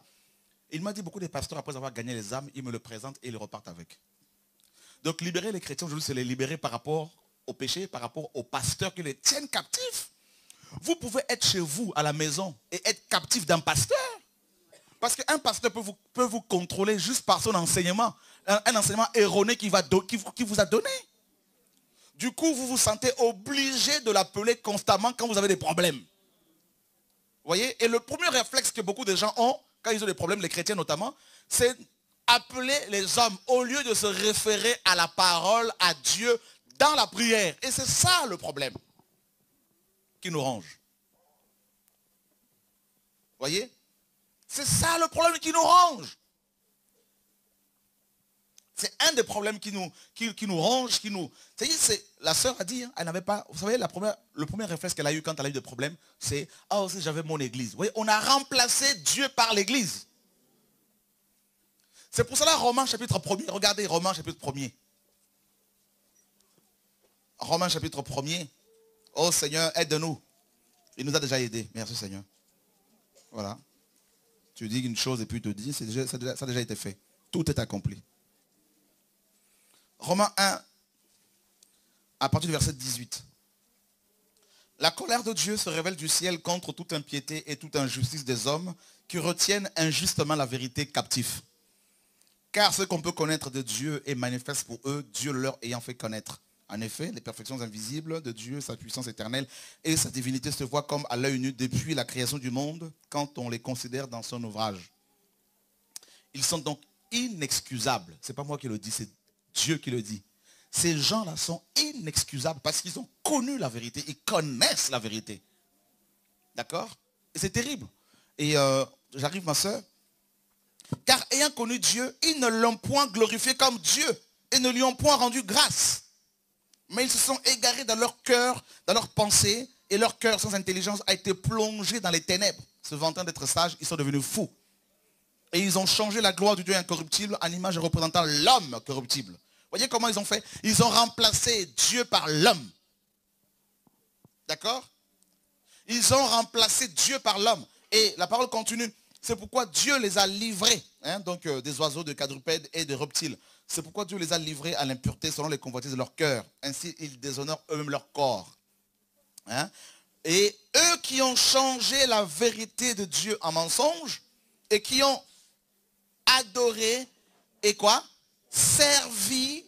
il m'a dit, beaucoup des pasteurs, après avoir gagné les âmes, ils me le présentent et ils repartent avec. Donc libérer les chrétiens aujourd'hui, c'est les libérer par rapport au péché, par rapport aux pasteurs qui les tiennent captifs. Vous pouvez être chez vous, à la maison, et être captif d'un pasteur. Parce qu'un pasteur peut vous contrôler juste par son enseignement. Un enseignement erroné qui vous a donné. Du coup, vous vous sentez obligé de l'appeler constamment quand vous avez des problèmes. Vous voyez? Et le premier réflexe que beaucoup de gens ont, quand ils ont des problèmes, les chrétiens notamment, c'est appeler les hommes au lieu de se référer à la parole, à Dieu, dans la prière. Et c'est ça le problème qui nous ronge. Voyez? C'est ça le problème qui nous ronge. C'est un des problèmes qui nous ronge, la sœur a dit, elle n'avait pas, vous savez, le premier réflexe qu'elle a eu quand elle a eu des problèmes, c'est, oh, si j'avais mon église. Vous voyez, on a remplacé Dieu par l'église. C'est pour cela, Romains chapitre 1er, regardez, Romains chapitre 1er. Romains chapitre 1er. Oh Seigneur, aide-nous. Il nous a déjà aidés. Merci Seigneur. Voilà. Tu dis une chose et puis il te dit, ça a déjà été fait. Tout est accompli. Romains 1, à partir du verset 18. La colère de Dieu se révèle du ciel contre toute impiété et toute injustice des hommes qui retiennent injustement la vérité captive. Car ce qu'on peut connaître de Dieu est manifeste pour eux, Dieu leur ayant fait connaître. En effet, les perfections invisibles de Dieu, sa puissance éternelle et sa divinité se voient comme à l'œil nu depuis la création du monde quand on les considère dans son ouvrage. Ils sont donc inexcusables. Ce n'est pas moi qui le dis, c'est Dieu qui le dit. Ces gens-là sont inexcusables parce qu'ils ont connu la vérité, ils connaissent la vérité. D'accord? Et c'est terrible. Et j'arrive, ma soeur. Car ayant connu Dieu, ils ne l'ont point glorifié comme Dieu et ne lui ont point rendu grâce. Mais ils se sont égarés dans leur cœur, dans leurs pensées, et leur cœur sans intelligence a été plongé dans les ténèbres. Se vantant d'être sages, ils sont devenus fous. Et ils ont changé la gloire du Dieu incorruptible en image représentant l'homme corruptible. Voyez comment ils ont fait? Ils ont remplacé Dieu par l'homme. D'accord? Ils ont remplacé Dieu par l'homme. Et la parole continue. C'est pourquoi Dieu les a livrés, donc des oiseaux, de quadrupèdes et de reptiles. C'est pourquoi Dieu les a livrés à l'impureté selon les convoitises de leur cœur. Ainsi, ils déshonorent eux-mêmes leur corps. Et eux qui ont changé la vérité de Dieu en mensonge et qui ont adoré et quoi? Servi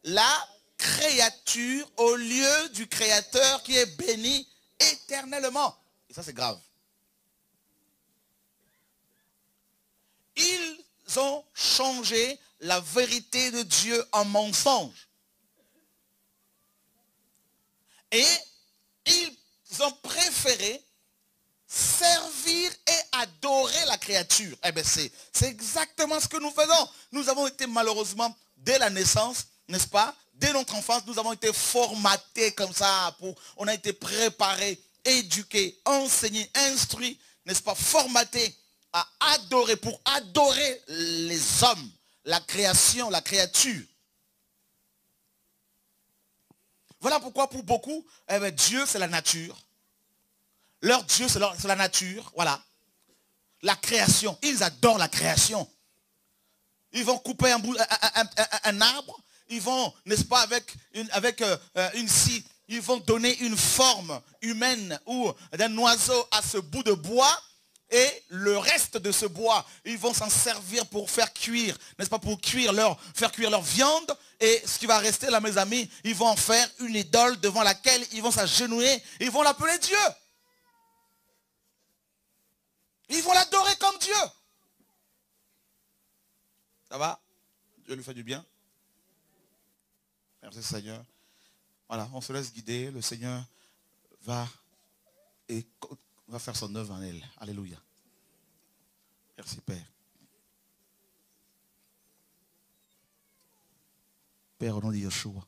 la créature au lieu du Créateur qui est béni éternellement. Et ça, c'est grave. Ils ont changé la vérité de Dieu en mensonge. Et ils ont préféré servir et adorer la créature. Eh bien, c'est exactement ce que nous faisons. Nous avons été malheureusement, dès la naissance, n'est-ce pas? Dès notre enfance, nous avons été formatés comme ça. On a été préparés, éduqués, enseignés, instruits, n'est-ce pas? Formatés à adorer, pour adorer les hommes, la création, la créature. Voilà pourquoi pour beaucoup, eh bien, Dieu c'est la nature. Leur Dieu c'est la nature, voilà. La création, ils adorent la création. Ils vont couper un arbre, ils vont, n'est-ce pas, avec une scie, ils vont donner une forme humaine ou d'un oiseau à ce bout de bois. Et le reste de ce bois, ils vont s'en servir pour faire cuire, n'est-ce pas, pour faire cuire leur viande. Et ce qui va rester là, mes amis, ils vont en faire une idole devant laquelle ils vont s'agenouiller. Ils vont l'appeler Dieu. Ils vont l'adorer comme Dieu. Ça va? Dieu lui fait du bien. Merci Seigneur. Voilà, on se laisse guider. Le Seigneur va faire son œuvre en elle. Alléluia. Merci Père. Père, au nom de Yeshua,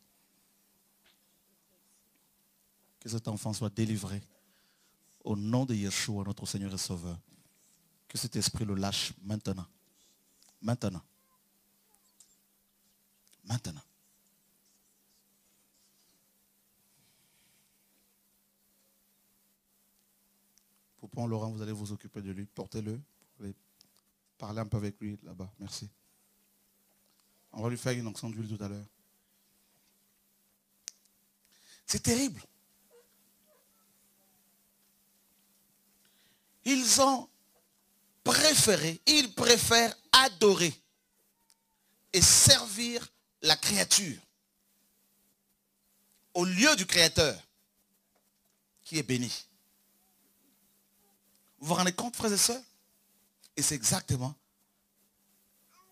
que cet enfant soit délivré. Au nom de Yeshua, notre Seigneur et Sauveur. Que cet esprit le lâche maintenant. Maintenant. Maintenant. Poupon Laurent, vous allez vous occuper de lui. Portez-le. Vous allez parler un peu avec lui là-bas. Merci. On va lui faire une onction d'huile tout à l'heure. C'est terrible. Ils préfèrent adorer et servir la créature au lieu du Créateur qui est béni. Vous vous rendez compte, frères et sœurs? Et c'est exactement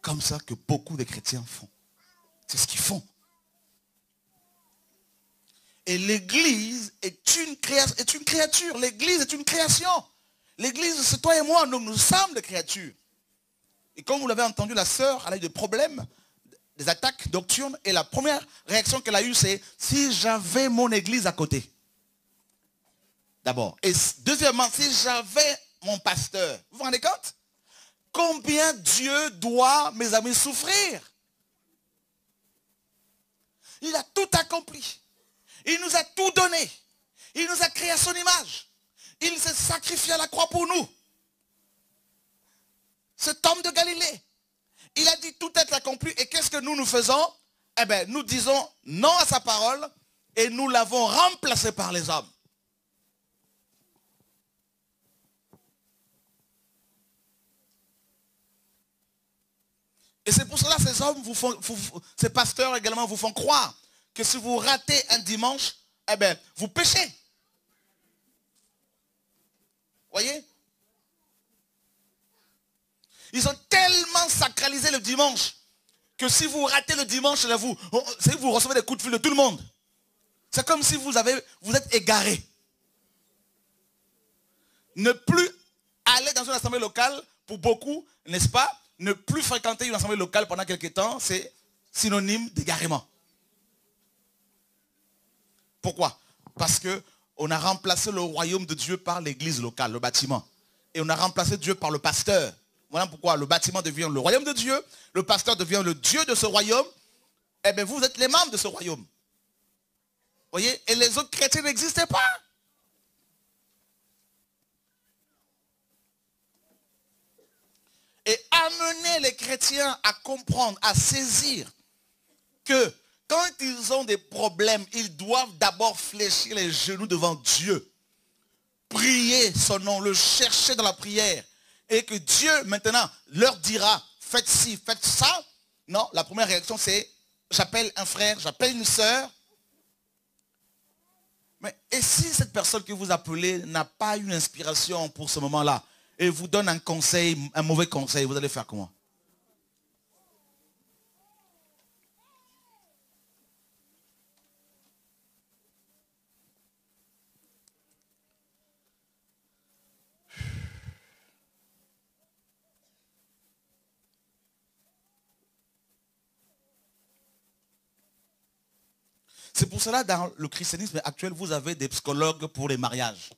comme ça que beaucoup de chrétiens font. C'est ce qu'ils font. Et l'Église est une créature. L'Église est une création. L'Église, c'est toi et moi, nous sommes des créatures. Et comme vous l'avez entendu, la sœur, elle a eu des problèmes, des attaques nocturnes. Et la première réaction qu'elle a eue, c'est si j'avais mon Église à côté. D'abord. Et deuxièmement, si j'avais mon pasteur. Vous vous rendez compte? Combien Dieu doit, mes amis, souffrir? Il a tout accompli. Il nous a tout donné. Il nous a créé à son image. Il s'est sacrifié à la croix pour nous. Cet homme de Galilée. Il a dit tout est accompli. Et qu'est-ce que nous faisons? Eh bien, nous disons non à sa parole et nous l'avons remplacé par les hommes. Et c'est pour cela que ces hommes, ces pasteurs également vous font croire que si vous ratez un dimanche, eh bien, vous péchez. Voyez? Ils ont tellement sacralisé le dimanche que si vous ratez le dimanche, là, vous recevez des coups de fil de tout le monde. C'est comme si vous êtes égaré. Ne plus aller dans une assemblée locale, pour beaucoup, n'est-ce pas? Ne plus fréquenter une assemblée locale pendant quelques temps, c'est synonyme d'égarement. Pourquoi? Parce qu'on a remplacé le royaume de Dieu par l'église locale, le bâtiment. Et on a remplacé Dieu par le pasteur. Voilà pourquoi le bâtiment devient le royaume de Dieu, le pasteur devient le Dieu de ce royaume. Eh bien, vous êtes les membres de ce royaume. Voyez? Et les autres chrétiens n'existaient pas. Et amener les chrétiens à comprendre, à saisir que quand ils ont des problèmes, ils doivent d'abord fléchir les genoux devant Dieu. Prier son nom, le chercher dans la prière. Et que Dieu maintenant leur dira, faites ci, faites ça. Non, la première réaction c'est, j'appelle un frère, j'appelle une sœur. Mais et si cette personne que vous appelez n'a pas une inspiration pour ce moment-là, et vous donne un conseil, un mauvais conseil, vous allez faire comment? C'est pour cela, dans le christianisme actuel, vous avez des psychologues pour les mariages.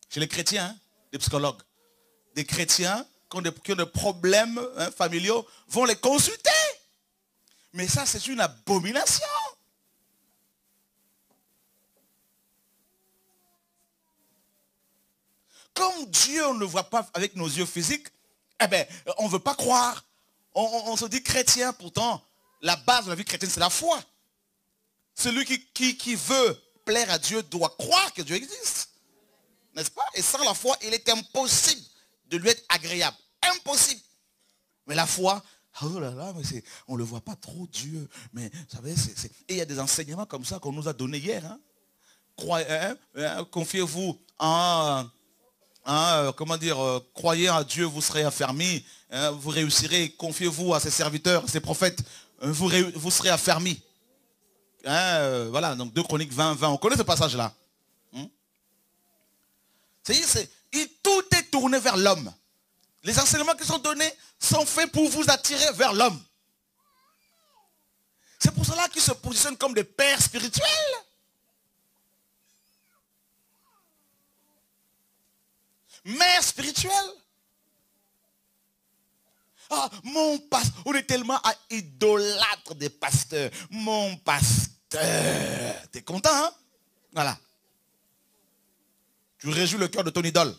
Chez les chrétiens, hein, des psychologues. Des chrétiens qui ont des problèmes familiaux vont les consulter. Mais ça, c'est une abomination. Comme Dieu, on ne le voit pas avec nos yeux physiques, eh bien, on ne veut pas croire. On se dit chrétien, pourtant, la base de la vie chrétienne, c'est la foi. Celui qui veut plaire à Dieu doit croire que Dieu existe. N'est-ce pas? Et sans la foi, il est impossible de lui être agréable. Impossible. Mais la foi, oh là là, mais on ne le voit pas trop, Dieu. Mais vous savez, et il y a des enseignements comme ça qu'on nous a donnés hier. Confiez-vous en... croyez en Dieu, vous serez affermis. Vous réussirez. Confiez-vous à ses serviteurs, ses prophètes. Vous serez affermis. Voilà, donc 2 Chroniques 20, 20. On connaît ce passage-là. Tout est tourné vers l'homme. Les enseignements qui sont donnés sont faits pour vous attirer vers l'homme. C'est pour cela qu'ils se positionnent comme des pères spirituels. Mère spirituelle. Ah, mon pasteur, on est tellement à idolâtre des pasteurs. Mon pasteur. T'es content, hein? Voilà. Tu réjouis le cœur de ton idole.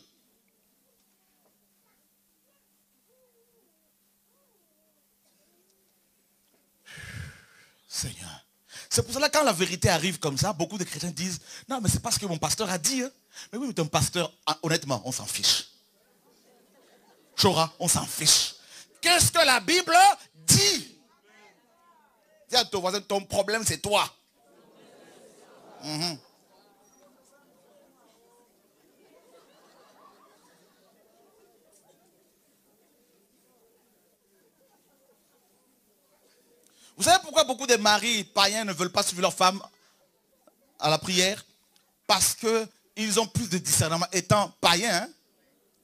Seigneur. C'est pour cela que quand la vérité arrive comme ça, beaucoup de chrétiens disent, non, mais c'est parce que mon pasteur a dit. Hein. Mais oui, mais ton pasteur, honnêtement, on s'en fiche. Chora, on s'en fiche. Qu'est-ce que la Bible dit? Dis à ton voisin, ton problème c'est toi. Vous savez pourquoi beaucoup de maris païens ne veulent pas suivre leurs femmes à la prière? Parce qu'ils ont plus de discernement. Étant païens, hein,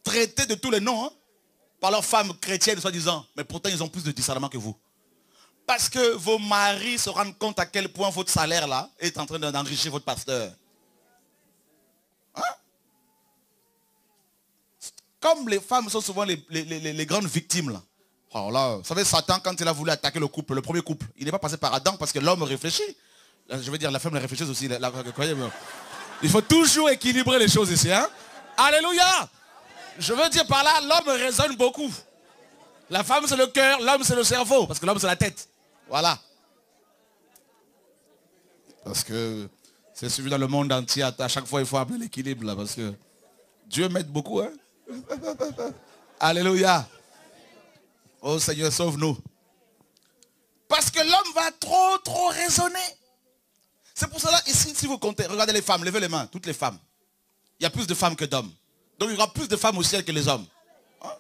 traités de tous les noms, hein, par leurs femmes chrétiennes, soi-disant. Mais pourtant, ils ont plus de discernement que vous. Parce que vos maris se rendent compte à quel point votre salaire, là, est en train d'enrichir votre pasteur. Hein? Comme les femmes sont souvent les grandes victimes, là. Alors là, vous savez, Satan, quand il a voulu attaquer le couple, le premier couple, il n'est pas passé par Adam parce que l'homme réfléchit. Je veux dire, la femme réfléchit aussi. Il faut toujours équilibrer les choses ici. Hein? Alléluia! Je veux dire par là, l'homme raisonne beaucoup. La femme, c'est le cœur, l'homme, c'est le cerveau. Parce que l'homme, c'est la tête. Voilà. Parce que c'est suivi dans le monde entier. À chaque fois, il faut appeler l'équilibre là. Parce que Dieu m'aide beaucoup. Hein? Alléluia. Oh Seigneur, sauve-nous. Parce que l'homme va trop raisonner. C'est pour cela, ici, si vous comptez, regardez les femmes, levez les mains, toutes les femmes. Il y a plus de femmes que d'hommes. Donc il y aura plus de femmes au ciel que les hommes. Hein?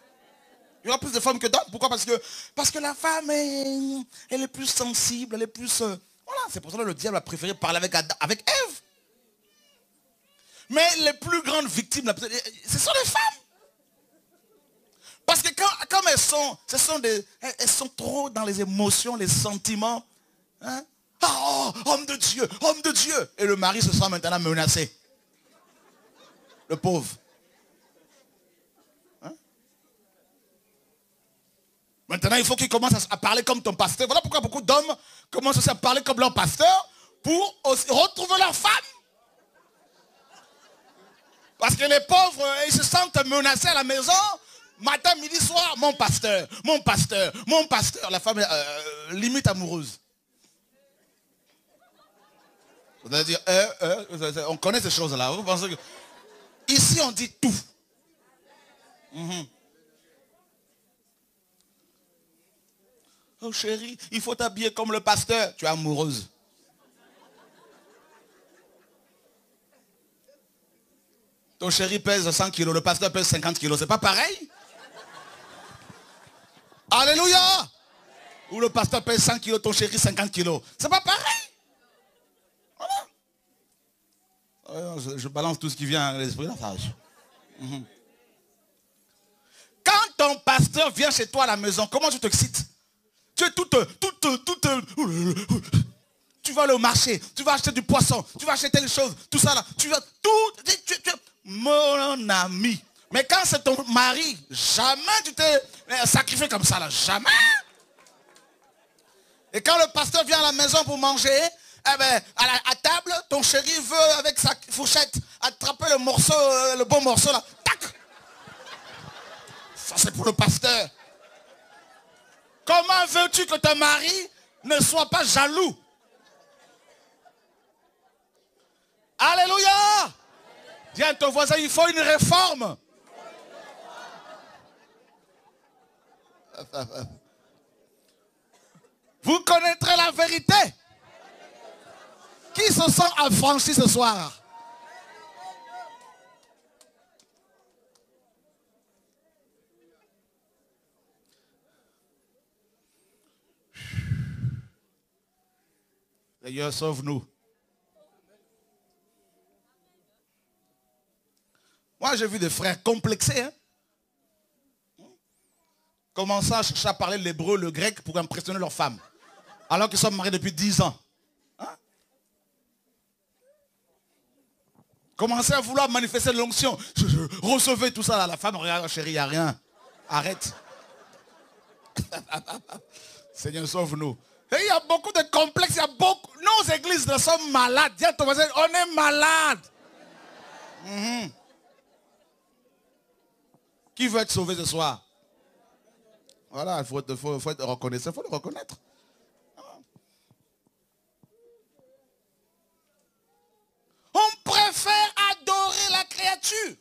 Il y aura plus de femmes que d'hommes. Pourquoi? Parce que la femme, elle est plus sensible, elle est plus... voilà, c'est pour cela que le diable a préféré parler avec Ève. Mais les plus grandes victimes, ce sont les femmes. Parce que quand elles sont trop dans les émotions, les sentiments. Hein? Oh, homme de Dieu, homme de Dieu. Et le mari se sent maintenant menacé. Le pauvre. Hein? Maintenant, il faut qu'il commence à parler comme ton pasteur. Voilà pourquoi beaucoup d'hommes commencent aussi à parler comme leur pasteur pour retrouver leur femme. Parce que les pauvres, ils se sentent menacés à la maison. Matin, midi, soir, mon pasteur, mon pasteur, mon pasteur. La femme est limite amoureuse. Vous allez dire, on connaît ces choses-là. Vous pensez que... Ici, on dit tout. Oh chérie, il faut t'habiller comme le pasteur. Tu es amoureuse. Ton chéri pèse 100 kilos, le pasteur pèse 50 kilos. C'est pas pareil? Alléluia! Ou le pasteur pèse 100 kilos, ton chéri 50 kilos. C'est pas pareil? Voilà. Je balance tout ce qui vient à l'esprit de la sage. Quand ton pasteur vient chez toi à la maison, comment tu t'excites? Tu es toute... Tu vas aller au marché, tu vas acheter du poisson, tu vas acheter telle chose, tout ça là. Tu vas tout... Mon ami. Mais quand c'est ton mari, jamais tu t'es sacrifié comme ça là. Jamais. Et quand le pasteur vient à la maison pour manger, eh ben, à table, ton chéri veut avec sa fourchette attraper le morceau, le bon morceau là. Tac. Ça c'est pour le pasteur. Comment veux-tu que ton mari ne soit pas jaloux? Alléluia! Dis à ton voisin, il faut une réforme. Vous connaîtrez la vérité. Qui se sent affranchi ce soir? Seigneur, sauve-nous. Moi, j'ai vu des frères complexés. Hein? Commençant à chercher à parler l'hébreu, le grec pour impressionner leurs femmes. Alors qu'ils sont mariés depuis 10 ans. Hein? Commencer à vouloir manifester l'onction. Recevez tout ça là. La femme, regarde chérie, il n'y a rien. Arrête. Seigneur, sauve-nous. Et il y a beaucoup de complexes. Il y a beaucoup. Nos églises sont malades. Dis à ton voisin, on est malade. Qui veut être sauvé ce soir? Voilà, il faut être reconnaissant, il faut le reconnaître. On préfère adorer la créature.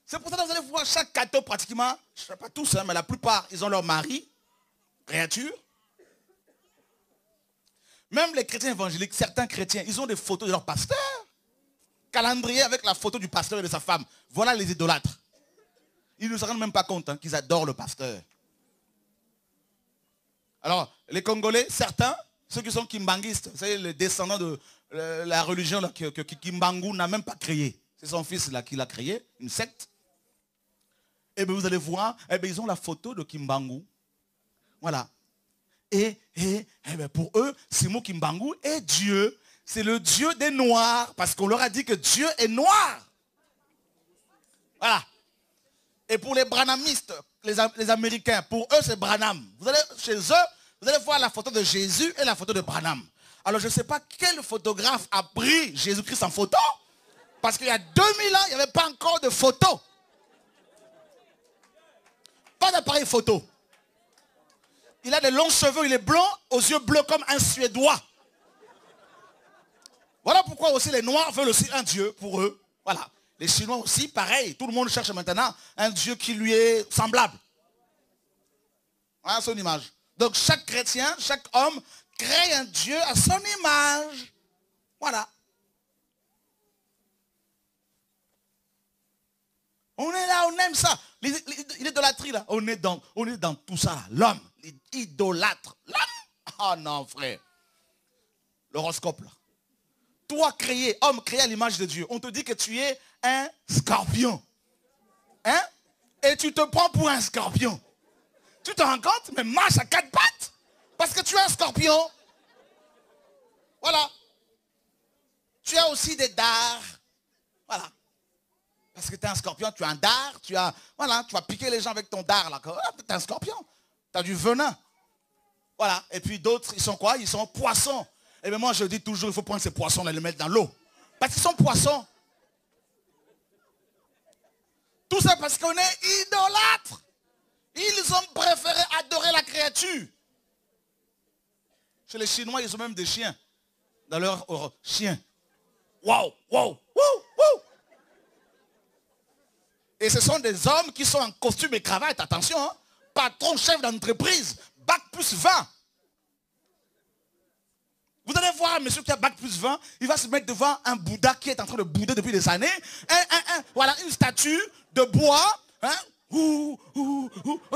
C'est pour ça que vous allez voir chaque cateau pratiquement, je ne sais pas tous, hein, mais la plupart, ils ont leur mari, créature. Même les chrétiens évangéliques, certains chrétiens, ils ont des photos de leur pasteur. Calendrier avec la photo du pasteur et de sa femme. Voilà les idolâtres. Ils ne se rendent même pas compte hein, qu'ils adorent le pasteur. Alors, les Congolais, certains, ceux qui sont kimbanguistes, c'est les descendants de la religion là, que Kimbangu n'a même pas créée. C'est son fils là, qui l'a créé, une secte. Et bien vous allez voir, eh bien, ils ont la photo de Kimbangu. Voilà. Et bien, pour eux, Simon Kimbangu est Dieu. C'est le Dieu des Noirs. Parce qu'on leur a dit que Dieu est noir. Voilà. Et pour les branhamistes, les Américains, pour eux c'est Branham. Vous allez chez eux, vous allez voir la photo de Jésus et la photo de Branham. Alors je ne sais pas quel photographe a pris Jésus-Christ en photo. Parce qu'il y a 2000 ans, il n'y avait pas encore de photo. pas d'appareil photo. Il a des longs cheveux, il est blond, aux yeux bleus comme un Suédois. Voilà pourquoi aussi les Noirs veulent aussi un Dieu pour eux. Voilà. Les Chinois aussi, pareil. Tout le monde cherche maintenant un Dieu qui lui est semblable. Voilà son image. Donc chaque chrétien, chaque homme crée un Dieu à son image. Voilà. On est là, on aime ça. L'idolâtrie là, on est dans tout ça. L'homme, l'idolâtre. L'homme. Oh non frère. L'horoscope là. Toi créé, homme créé à l'image de Dieu. On te dit que tu es un scorpion. Hein? Et tu te prends pour un scorpion. Tu te rends compte? Mais marche à quatre pattes. Parce que tu es un scorpion. Voilà. Tu as aussi des dards. Voilà. Parce que tu es un scorpion, tu as un dard. Voilà, tu vas piquer les gens avec ton dard. Là. Tu es un scorpion. Tu as du venin. Voilà. Et puis d'autres, ils sont quoi? Ils sont poissons. Et bien moi, je dis toujours, il faut prendre ces poissons-là et les mettre dans l'eau. Parce qu'ils sont poissons. Tout ça parce qu'on est idolâtre. Ils ont préféré adorer la créature. Chez les Chinois, ils ont même des chiens. Dans leur chien. Waouh, waouh, waouh, waouh. Et ce sont des hommes qui sont en costume et cravate. Attention, hein. Patron, chef d'entreprise. Bac plus 20. Vous allez voir un monsieur qui a bac plus 20. Il va se mettre devant un Bouddha qui est en train de bouder depuis des années. Voilà, une statue de bois. Hein. On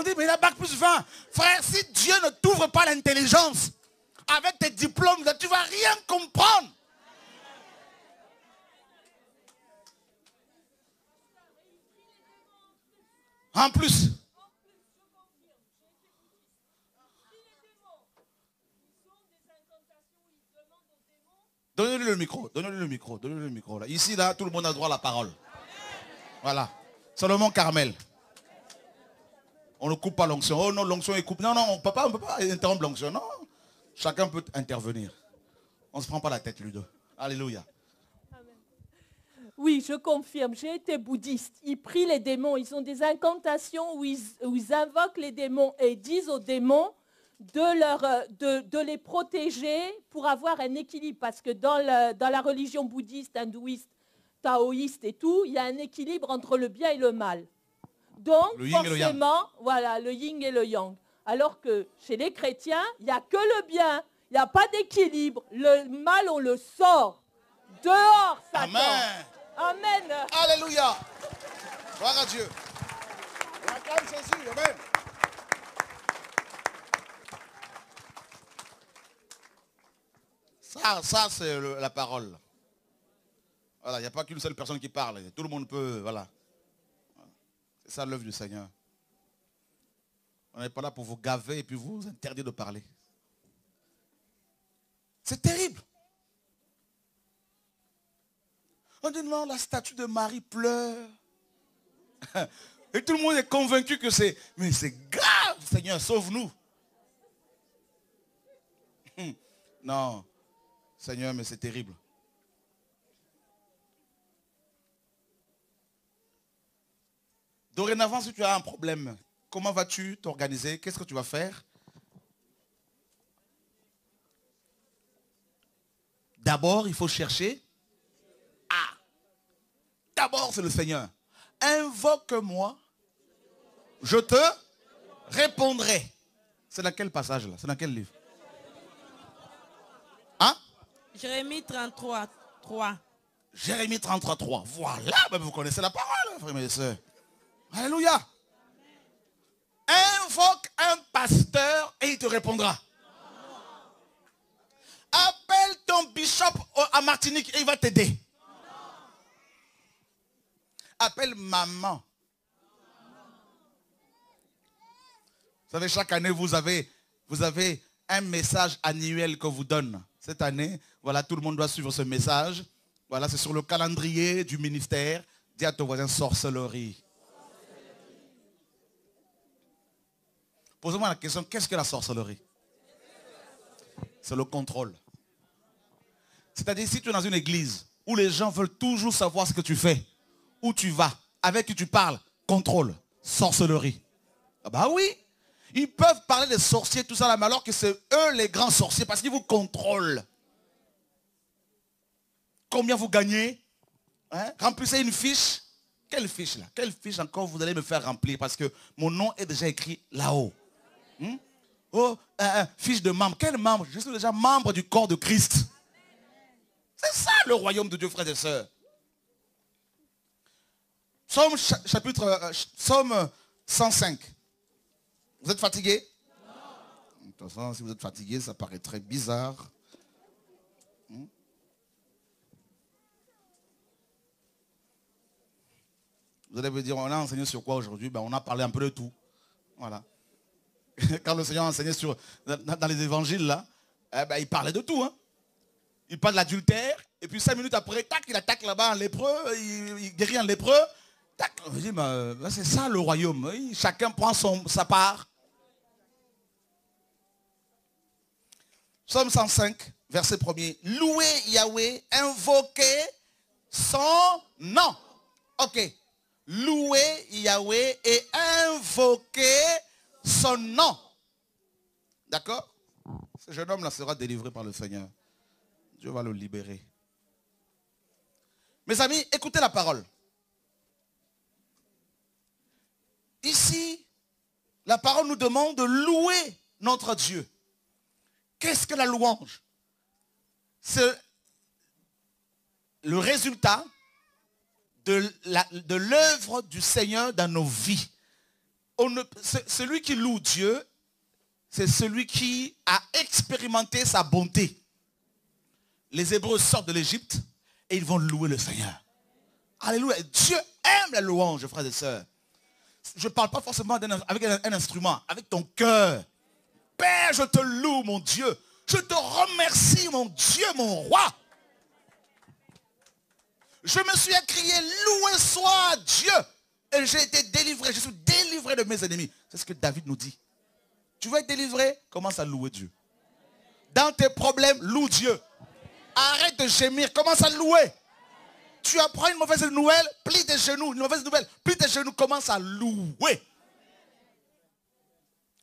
dit, mais il a bac plus 20. Frère, si Dieu ne t'ouvre pas l'intelligence, avec tes diplômes, tu ne vas rien comprendre. En plus. Donnez-lui le micro, donnez-lui le micro, donnez-lui le micro. Là. Ici, là, tout le monde a droit à la parole. Voilà. Salomon Carmel. On ne coupe pas l'onction. Oh non, l'onction est coupée. Non, non, on ne peut pas interrompre l'onction. Non. Chacun peut intervenir. On ne se prend pas la tête, Ludo. Alléluia. Oui, je confirme. J'ai été bouddhiste. Ils prient les démons. Ils ont des incantations où ils invoquent les démons et disent aux démons de les protéger pour avoir un équilibre. Parce que dans la religion bouddhiste, hindouiste, taoïste et tout, il y a un équilibre entre le bien et le mal. Donc, forcément, voilà, le yin et le yang. Alors que chez les chrétiens, il n'y a que le bien. Il n'y a pas d'équilibre. Le mal, on le sort. Dehors, Satan. Amen. Amen. Alléluia. Gloire à Dieu. La calme Jésus. Amen. Ça c'est la parole. Voilà, il n'y a pas qu'une seule personne qui parle. Tout le monde peut, voilà. C'est ça l'œuvre du Seigneur. On n'est pas là pour vous gaver et puis vous interdire de parler. C'est terrible. On dit non, la statue de Marie pleure. Et tout le monde est convaincu que c'est... Mais c'est grave, Seigneur, sauve-nous. Non, Seigneur, mais c'est terrible. Dorénavant, si tu as un problème, comment vas-tu t'organiser? Qu'est-ce que tu vas faire? D'abord, il faut chercher. Ah! D'abord, c'est le Seigneur. Invoque-moi, je te répondrai. C'est dans quel passage là? C'est dans quel livre? Hein? Jérémie 33, 3. Jérémie 33, 3. Voilà, ben vous connaissez la parole, frères et sœurs. Alléluia. Invoque un pasteur et il te répondra. Appelle ton bishop à Martinique et il va t'aider. Appelle maman. Vous savez, chaque année, vous avez un message annuel que vous donne. Cette année, voilà, tout le monde doit suivre ce message. Voilà, c'est sur le calendrier du ministère. Dis à ton voisin, sorcellerie. Posez-moi la question, qu'est-ce que la sorcellerie? C'est le contrôle. C'est-à-dire, si tu es dans une église où les gens veulent toujours savoir ce que tu fais, où tu vas, avec qui tu parles, contrôle, sorcellerie. Ah bah oui. Ils peuvent parler des sorciers, tout ça là, mais alors que c'est eux les grands sorciers, parce qu'ils vous contrôlent. Combien vous gagnez? Hein? Remplissez une fiche. Quelle fiche là? Quelle fiche encore vous allez me faire remplir? Parce que mon nom est déjà écrit là-haut. Oh, fiche de membre. Quel membre? Je suis déjà membre du corps de Christ. C'est ça le royaume de Dieu, frères et sœurs. Psaume 105. Vous êtes fatigué? Non. De toute façon, si vous êtes fatigué, ça paraît très bizarre. Vous allez me dire, on a enseigné sur quoi aujourd'hui? Ben, on a parlé un peu de tout. Voilà. Quand le Seigneur enseignait dans les évangiles, là, ben, il parlait de tout. Hein. Il parle de l'adultère, et puis 5 minutes après, tac, il attaque là-bas un lépreux, il guérit un lépreux. Tac, on dit, ben, c'est ça le royaume. Oui, chacun prend sa part. Psaume 105, verset 1er. Louez Yahweh, invoquez son nom. Ok. Louez Yahweh et invoquez son nom. D'accord? Ce jeune homme-là sera délivré par le Seigneur. Dieu va le libérer. Mes amis, écoutez la parole. Ici, la parole nous demande de louer notre Dieu. Qu'est-ce que la louange? C'est le résultat de l'œuvre du Seigneur dans nos vies. Celui qui loue Dieu, c'est celui qui a expérimenté sa bonté. Les Hébreux sortent de l'Égypte et ils vont louer le Seigneur. Alléluia. Dieu aime la louange, frères et sœurs. Je ne parle pas forcément avec un instrument, avec ton cœur. Père, je te loue, mon Dieu. Je te remercie, mon Dieu, mon roi. Je me suis écrié, loué soit Dieu. Et j'ai été délivré. Je suis délivré de mes ennemis. C'est ce que David nous dit. Tu veux être délivré? Commence à louer Dieu. Dans tes problèmes, loue Dieu. Arrête de gémir. Commence à louer. Tu apprends une mauvaise nouvelle, plie tes genoux. Une mauvaise nouvelle, plie tes genoux. Commence à louer.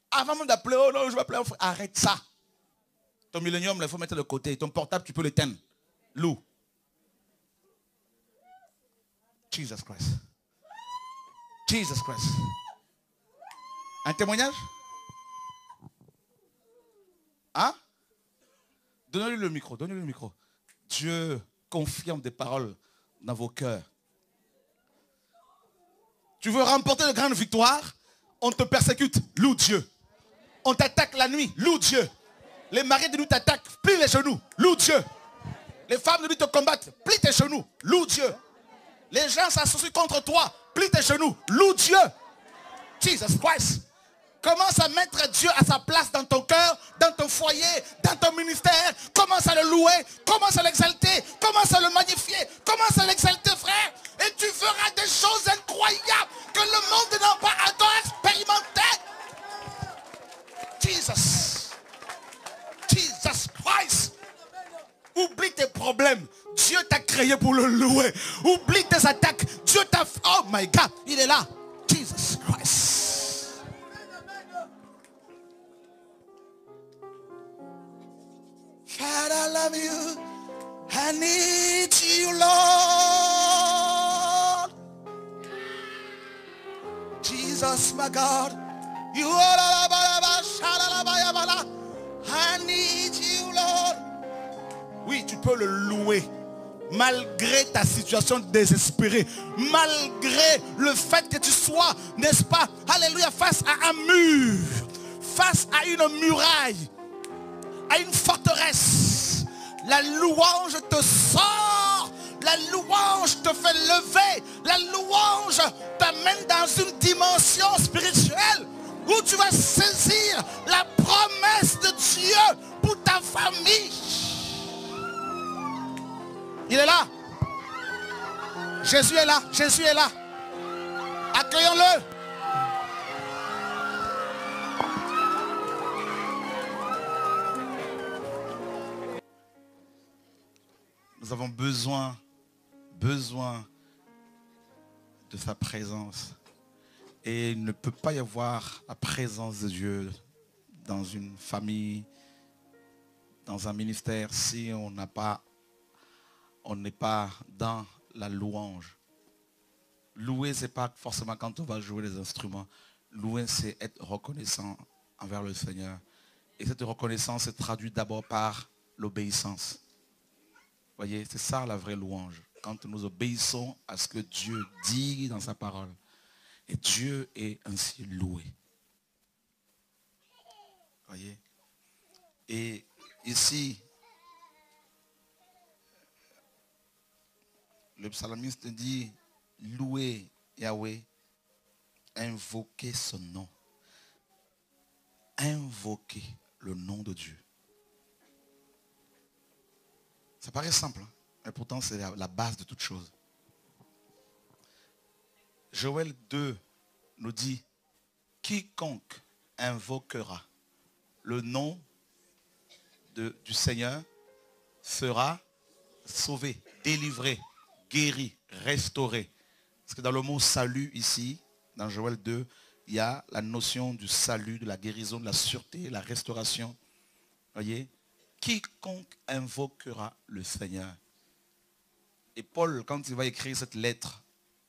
Avant même d'appeler, oh non, je vais appeler un frère. Arrête ça. Ton millénium, il faut mettre de côté. Ton portable, tu peux l'éteindre. Loue. Jesus Christ. Jesus Christ. Un témoignage? Hein? Donnez-lui le micro, donnez-lui le micro. Dieu confirme des paroles dans vos cœurs. Tu veux remporter de grandes victoires? On te persécute, loue Dieu. On t'attaque la nuit, loue Dieu. Les maris de nous t'attaquent, plie les genoux, loue Dieu. Les femmes de nous te combattent, plie tes genoux, loue Dieu. Les gens s'associent contre toi, plie tes genoux, loue Dieu. Jesus Christ. Commence à mettre Dieu à sa place dans ton cœur, dans ton foyer, dans ton ministère. Commence à le louer, commence à l'exalter, commence à le magnifier, commence à l'exalter, frère. Et tu feras des choses incroyables que le monde n'a pas encore expérimenté. Jesus. Jesus Christ. Oublie tes problèmes. Dieu t'a créé pour le louer. Oublie tes attaques. Dieu t'a... Oh my God, il est là. Jesus Christ. God, I love you. I need you, Lord. Jesus, my God. You are I need you, Lord. Oui, tu peux le louer. Malgré ta situation désespérée. Malgré le fait que tu sois, n'est-ce pas, alléluia, face à un mur. Face à une muraille. À une forteresse. La louange te sort. La louange te fait lever. La louange t'amène dans une dimension spirituelle où tu vas saisir la promesse de Dieu pour ta famille. Il est là. Jésus est là. Jésus est là. Accueillons-le. Nous avons besoin de sa présence. Et il ne peut pas y avoir la présence de Dieu dans une famille, dans un ministère, si on n'est pas dans la louange. Louer, ce n'est pas forcément quand on va jouer les instruments. Louer, c'est être reconnaissant envers le Seigneur. Et cette reconnaissance se traduit d'abord par l'obéissance. Vous voyez, c'est ça la vraie louange. Quand nous obéissons à ce que Dieu dit dans sa parole. Et Dieu est ainsi loué. Vous voyez? Et ici, le psalmiste dit, louez Yahweh, invoquez son nom. Invoquez le nom de Dieu. Ça paraît simple, hein? Mais pourtant c'est la base de toute chose. Joël 2 nous dit, quiconque invoquera le nom du Seigneur sera sauvé, délivré, guéri, restauré. Parce que dans le mot salut ici, dans Joël 2, il y a la notion du salut, de la guérison, de la sûreté, la restauration. Voyez, quiconque invoquera le Seigneur. Et Paul, quand il va écrire cette lettre,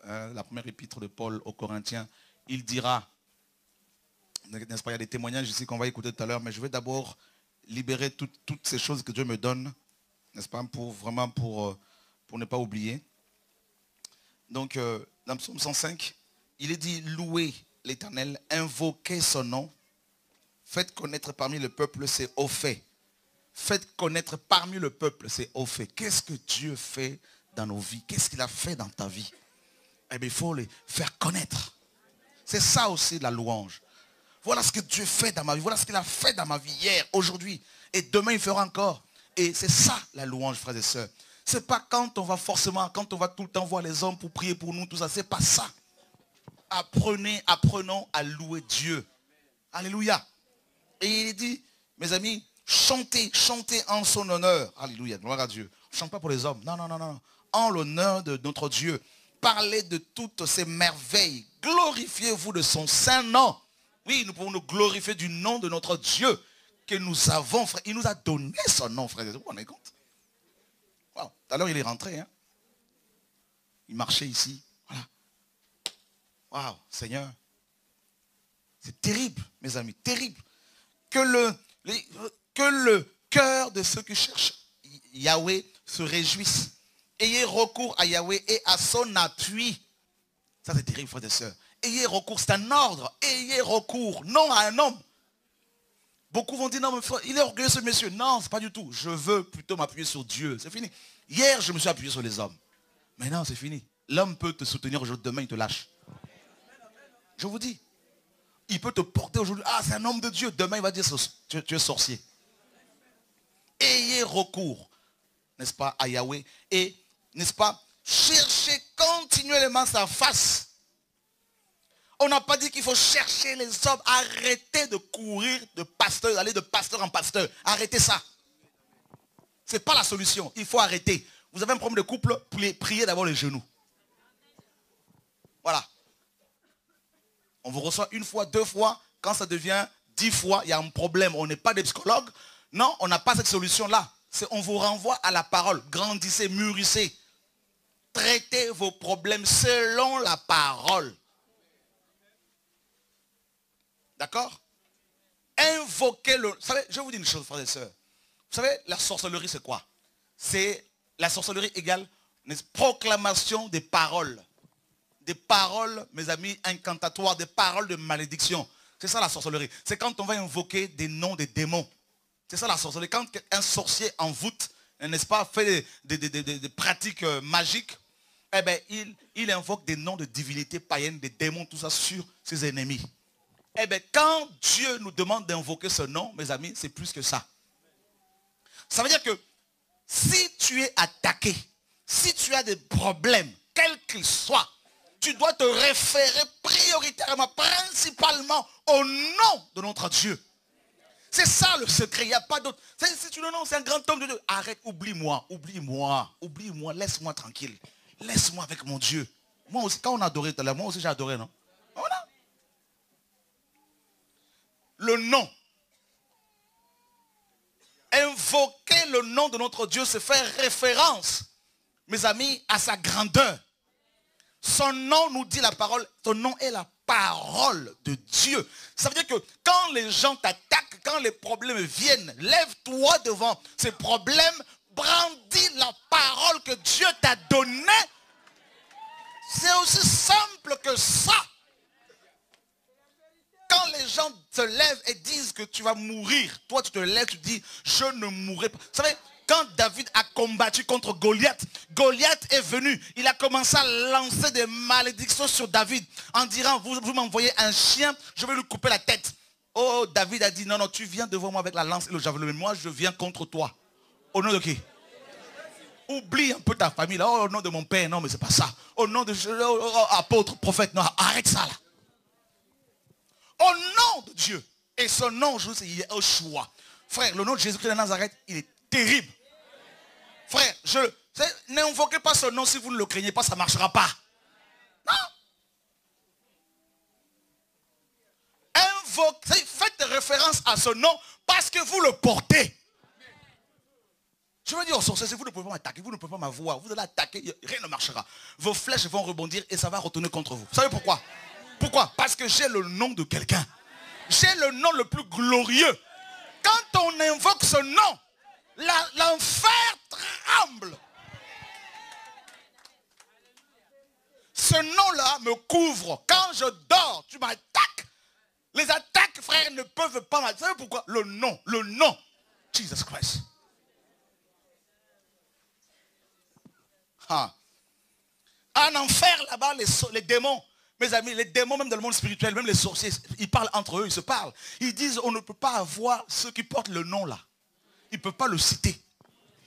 la première épître de Paul aux Corinthiens, il dira, n'est-ce pas, il y a des témoignages ici qu'on va écouter tout à l'heure, mais je vais d'abord libérer toutes ces choses que Dieu me donne, n'est-ce pas, pour ne pas oublier. Donc, dans le psaume 105, il est dit, louez l'Éternel, invoquez son nom, faites connaître parmi le peuple ses hauts faits. Faites connaître parmi le peuple ses hauts faits. Qu'est-ce que Dieu fait dans nos vies? Qu'est-ce qu'il a fait dans ta vie? Eh bien, il faut les faire connaître. C'est ça aussi la louange. Voilà ce que Dieu fait dans ma vie. Voilà ce qu'il a fait dans ma vie hier, aujourd'hui. Et demain, il fera encore. Et c'est ça la louange, frères et sœurs. C'est pas quand on va tout le temps voir les hommes pour prier pour nous, tout ça. C'est pas ça. Apprenons à louer Dieu. Alléluia. Et il dit, mes amis, chantez en son honneur. Alléluia, gloire à Dieu. On ne chante pas pour les hommes. Non. En l'honneur de notre Dieu. Parlez de toutes ces merveilles. Glorifiez-vous de son saint nom. Oui, nous pouvons nous glorifier du nom de notre Dieu que nous avons, frère. Il nous a donné son nom, frère. Vous vous rendez compte? Wow. Tout à l'heure, il est rentré. Hein? Il marchait ici. Voilà. Waouh, Seigneur. C'est terrible, mes amis, terrible. Que le cœur de ceux qui cherchent Yahweh se réjouisse. Ayez recours à Yahweh et à son appui. Ça, c'est terrible, frères et sœurs. Ayez recours, c'est un ordre. Ayez recours, non à un homme. Beaucoup vont dire, non, mais frère, il est orgueilleux ce monsieur. Non, c'est pas du tout. Je veux plutôt m'appuyer sur Dieu. C'est fini. Hier, je me suis appuyé sur les hommes. Mais non, c'est fini. L'homme peut te soutenir aujourd'hui, demain, il te lâche. Je vous dis. Il peut te porter aujourd'hui. Ah, c'est un homme de Dieu. Demain, il va dire, tu es sorcier. Ayez recours, n'est-ce pas, à Yahweh. Et, n'est-ce pas, cherchez continuellement sa face. On n'a pas dit qu'il faut chercher les hommes. Arrêtez de courir de pasteur, d'aller de pasteur en pasteur. Arrêtez ça. Ce n'est pas la solution. Il faut arrêter. Vous avez un problème de couple, priez d'abord les genoux. Voilà. On vous reçoit une fois, 2 fois. Quand ça devient 10 fois, il y a un problème. On n'est pas des psychologues. Non, on n'a pas cette solution-là. On vous renvoie à la parole. Grandissez, mûrissez. Traitez vos problèmes selon la parole. D'accord? Invoquez-le. Vous savez, je vais vous dire une chose, frères et sœurs. Vous savez, la sorcellerie, c'est quoi? C'est la sorcellerie égale une proclamation des paroles. Des paroles, mes amis, incantatoires, des paroles de malédiction. C'est ça la sorcellerie. C'est quand on va invoquer des noms des démons. C'est ça la sorcellerie. Quand un sorcier envoûte, n'est-ce pas, fait des pratiques magiques, eh bien, il invoque des noms de divinités païennes, des démons, tout ça sur ses ennemis. Eh bien, quand Dieu nous demande d'invoquer ce nom, mes amis, c'est plus que ça. Ça veut dire que si tu es attaqué, si tu as des problèmes, quels qu'ils soient, tu dois te référer prioritairement, principalement au nom de notre Dieu. C'est ça le secret, il n'y a pas d'autre. Si tu le nom, c'est un grand homme de Dieu. Arrête, oublie-moi, laisse-moi tranquille. Laisse-moi avec mon Dieu. Moi aussi, quand on adorait tout à l'heure, moi aussi j'ai adoré, non? Voilà. le nom. Invoquer le nom de notre Dieu, c'est faire référence, mes amis, à sa grandeur. Son nom nous dit la parole, son nom est la parole de Dieu. Ça veut dire que quand les gens t'attaquent, quand les problèmes viennent, lève-toi devant ces problèmes, brandis la parole que Dieu t'a donnée. C'est aussi simple que ça. Quand les gens se lèvent et disent que tu vas mourir, toi tu te lèves, tu dis, je ne mourrai pas. Vous savez, quand David a combattu contre Goliath, Goliath est venu. Il a commencé à lancer des malédictions sur David en disant, vous m'envoyez un chien, je vais lui couper la tête. Oh, David a dit, non, non, tu viens devant moi avec la lance et le javelot, mais moi je viens contre toi. Au nom de qui? Oublie un peu ta famille là. Oh, au nom de mon père, non mais c'est pas ça. Au nom de apôtre, prophète, non, arrête ça là. Au nom de Dieu. Et son nom, c'est Yeshua. Frère, le nom de Jésus-Christ de Nazareth, il est terrible. Frère, n'invoquez pas ce nom si vous ne le craignez pas, ça ne marchera pas. Non. Faites référence à ce nom parce que vous le portez. Je veux dire aux sorciers, vous ne pouvez pas m'attaquer, vous ne pouvez pas m'avoir, vous allez attaquer, rien ne marchera. Vos flèches vont rebondir et ça va retourner contre vous. Vous savez pourquoi? Pourquoi? Parce que j'ai le nom de quelqu'un. J'ai le nom le plus glorieux. Quand on invoque ce nom, l'enfer tremble. Ce nom-là me couvre. Quand je dors, tu m'attaques. Les attaques, frère, ne peuvent pas m'attaquer. Vous savez pourquoi? Le nom. Jesus Christ. Ah. En enfer, là-bas, les démons, mes amis, les démons même dans le monde spirituel, même les sorciers, ils parlent entre eux, ils se parlent. Ils disent, on ne peut pas avoir ceux qui portent le nom là. Ils ne peuvent pas le citer.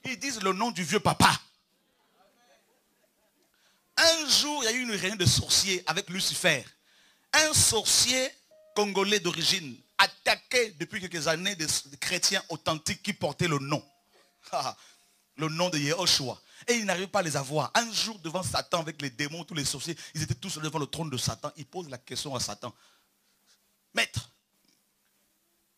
Ils disent le nom du vieux papa. Un jour, il y a eu une réunion de sorciers avec Lucifer. Un sorcier congolais d'origine attaquait depuis quelques années des chrétiens authentiques qui portaient le nom. Le nom de Yeshua. Et il n'arrive pas à les avoir. Un jour devant Satan avec les démons, tous les sorciers, ils étaient tous devant le trône de Satan. Ils posent la question à Satan. Maître,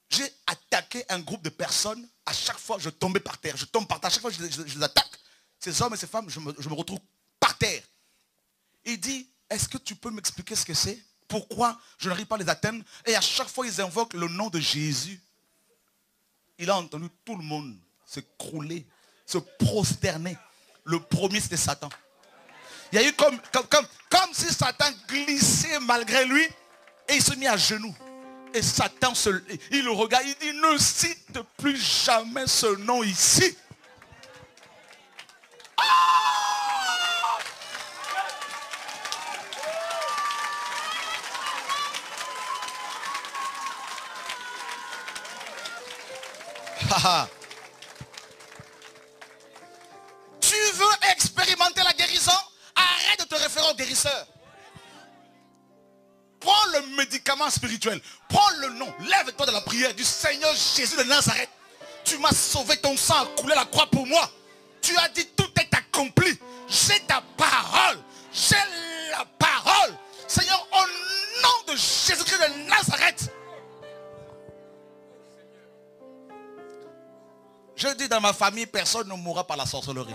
j'ai attaqué un groupe de personnes. À chaque fois, je tombais par terre. Je tombe par terre. À chaque fois, je les attaque. Ces hommes et ces femmes, je me retrouve par terre. Il dit, est-ce que tu peux m'expliquer ce que c'est? Pourquoi je n'arrive pas à les atteindre? Et à chaque fois, ils invoquent le nom de Jésus. Il a entendu tout le monde s'écrouler, se prosterner. Le premier, c'était Satan. Il y a eu comme si Satan glissait malgré lui et il se mit à genoux. Et Satan, il le regarde, il dit, ne cite plus jamais ce nom ici. Ah! Tu veux expérimenter la guérison? Arrête de te référer au guérisseur. Prends le médicament spirituel. Prends le nom. Lève-toi de la prière du Seigneur Jésus de Nazareth. Tu m'as sauvé, ton sang a coulé la croix pour moi. Tu as dit tout est accompli. J'ai ta parole. J'ai la parole. Seigneur, au nom de Jésus-Christ de Nazareth. Je dis dans ma famille, personne ne mourra par la sorcellerie.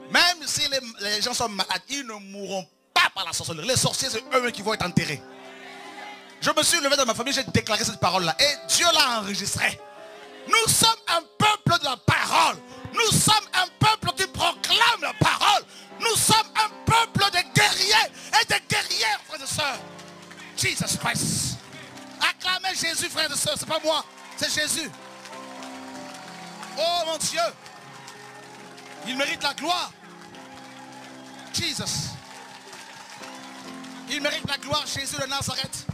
Même si les gens sont malades, ils ne mourront pas par la sorcellerie. Les sorciers, c'est eux qui vont être enterrés. Je me suis levé dans ma famille, j'ai déclaré cette parole-là. Et Dieu l'a enregistrée. Nous sommes un peuple de la parole. Nous sommes un peuple qui proclame la parole. Nous sommes un peuple de guerriers et de guerrières, frères et sœurs. Jesus Christ. Acclamez Jésus, frères et sœurs. C'est pas moi, c'est Jésus. Oh mon Dieu. Il mérite la gloire. Jesus. Il mérite la gloire, Jésus de Nazareth.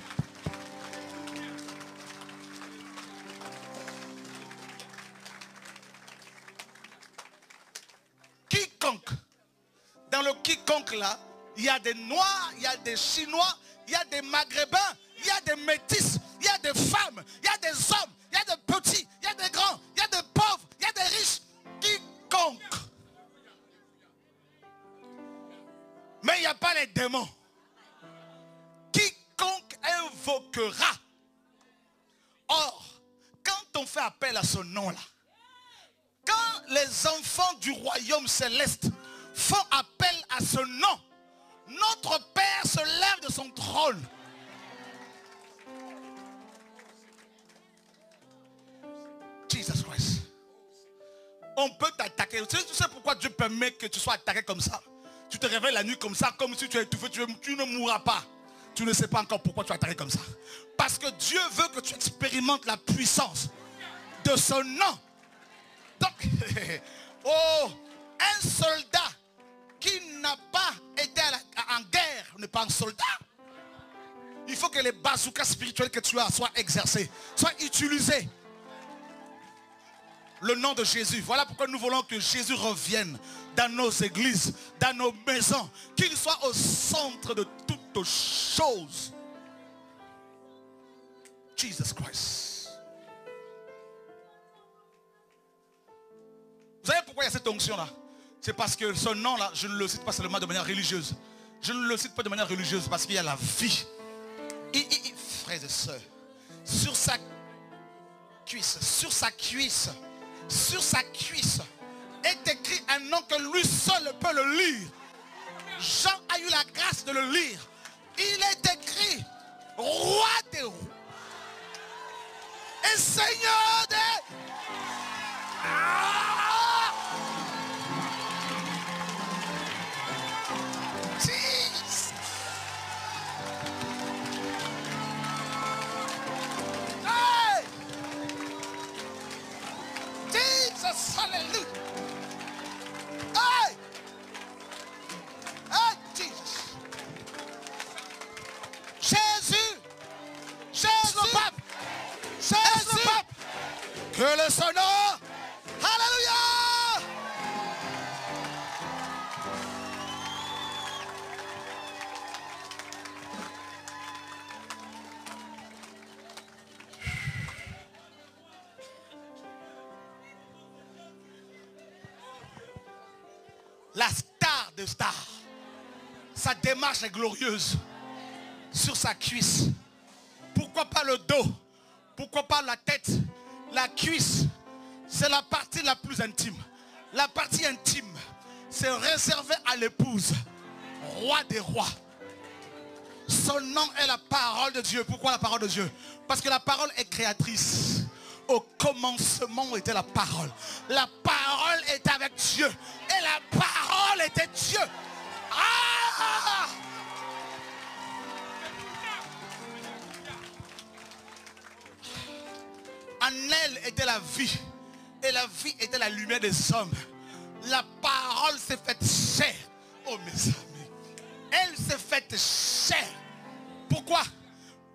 Quiconque. Dans le quiconque là, il y a des Noirs, il y a des Chinois, il y a des Maghrébins, il y a des métis, il y a des femmes, il y a des hommes, il y a des petits, il y a des grands, il y a des pauvres, il y a des riches. Quiconque. Mais il n'y a pas les démons. Quiconque invoquera on fait appel à ce nom-là, quand les enfants du royaume céleste font appel à ce nom, notre Père se lève de son trône. Jesus Christ. On peut t'attaquer. Tu sais pourquoi Dieu permet que tu sois attaqué comme ça? Tu te réveilles la nuit comme ça, comme si tu es étouffé, tu ne mourras pas. Tu ne sais pas encore pourquoi tu es attaqué comme ça. Parce que Dieu veut que tu expérimentes la puissance de son nom. Donc, oh, un soldat qui n'a pas été en guerre n'est pas un soldat. Il faut que les bazookas spirituels que tu as soient exercés, soient utilisés. Le nom de Jésus. Voilà pourquoi nous voulons que Jésus revienne dans nos églises, dans nos maisons, qu'il soit au centre de toutes choses. Jesus Christ. Vous savez pourquoi il y a cette onction-là? C'est parce que ce nom-là, je ne le cite pas seulement de manière religieuse. Je ne le cite pas de manière religieuse parce qu'il y a la vie. Frères et sœurs, sur sa cuisse, est écrit un nom que lui seul peut le lire. Jean a eu la grâce de le lire. Il est écrit roi des rois et seigneur des... Jesus. Hey! Jesus, hallelujah. Hey! Hey, Jesus. Jésus, pape. Jésus, pape. Que le son nom. Alléluia. La star de stars. Sa démarche est glorieuse. Sur sa cuisse. Pourquoi pas le dos? Pourquoi pas la tête? La cuisse, c'est la partie la plus intime. La partie intime, c'est réservé à l'épouse. Roi des rois. Son nom est la parole de Dieu. Pourquoi la parole de Dieu? Parce que la parole est créatrice. Au commencement était la parole. La parole était avec Dieu. Et la parole était Dieu. Ah! En elle était la vie. Et la vie était la lumière des hommes. La parole s'est faite chair. Oh mes amis. Elle s'est faite chair. Pourquoi?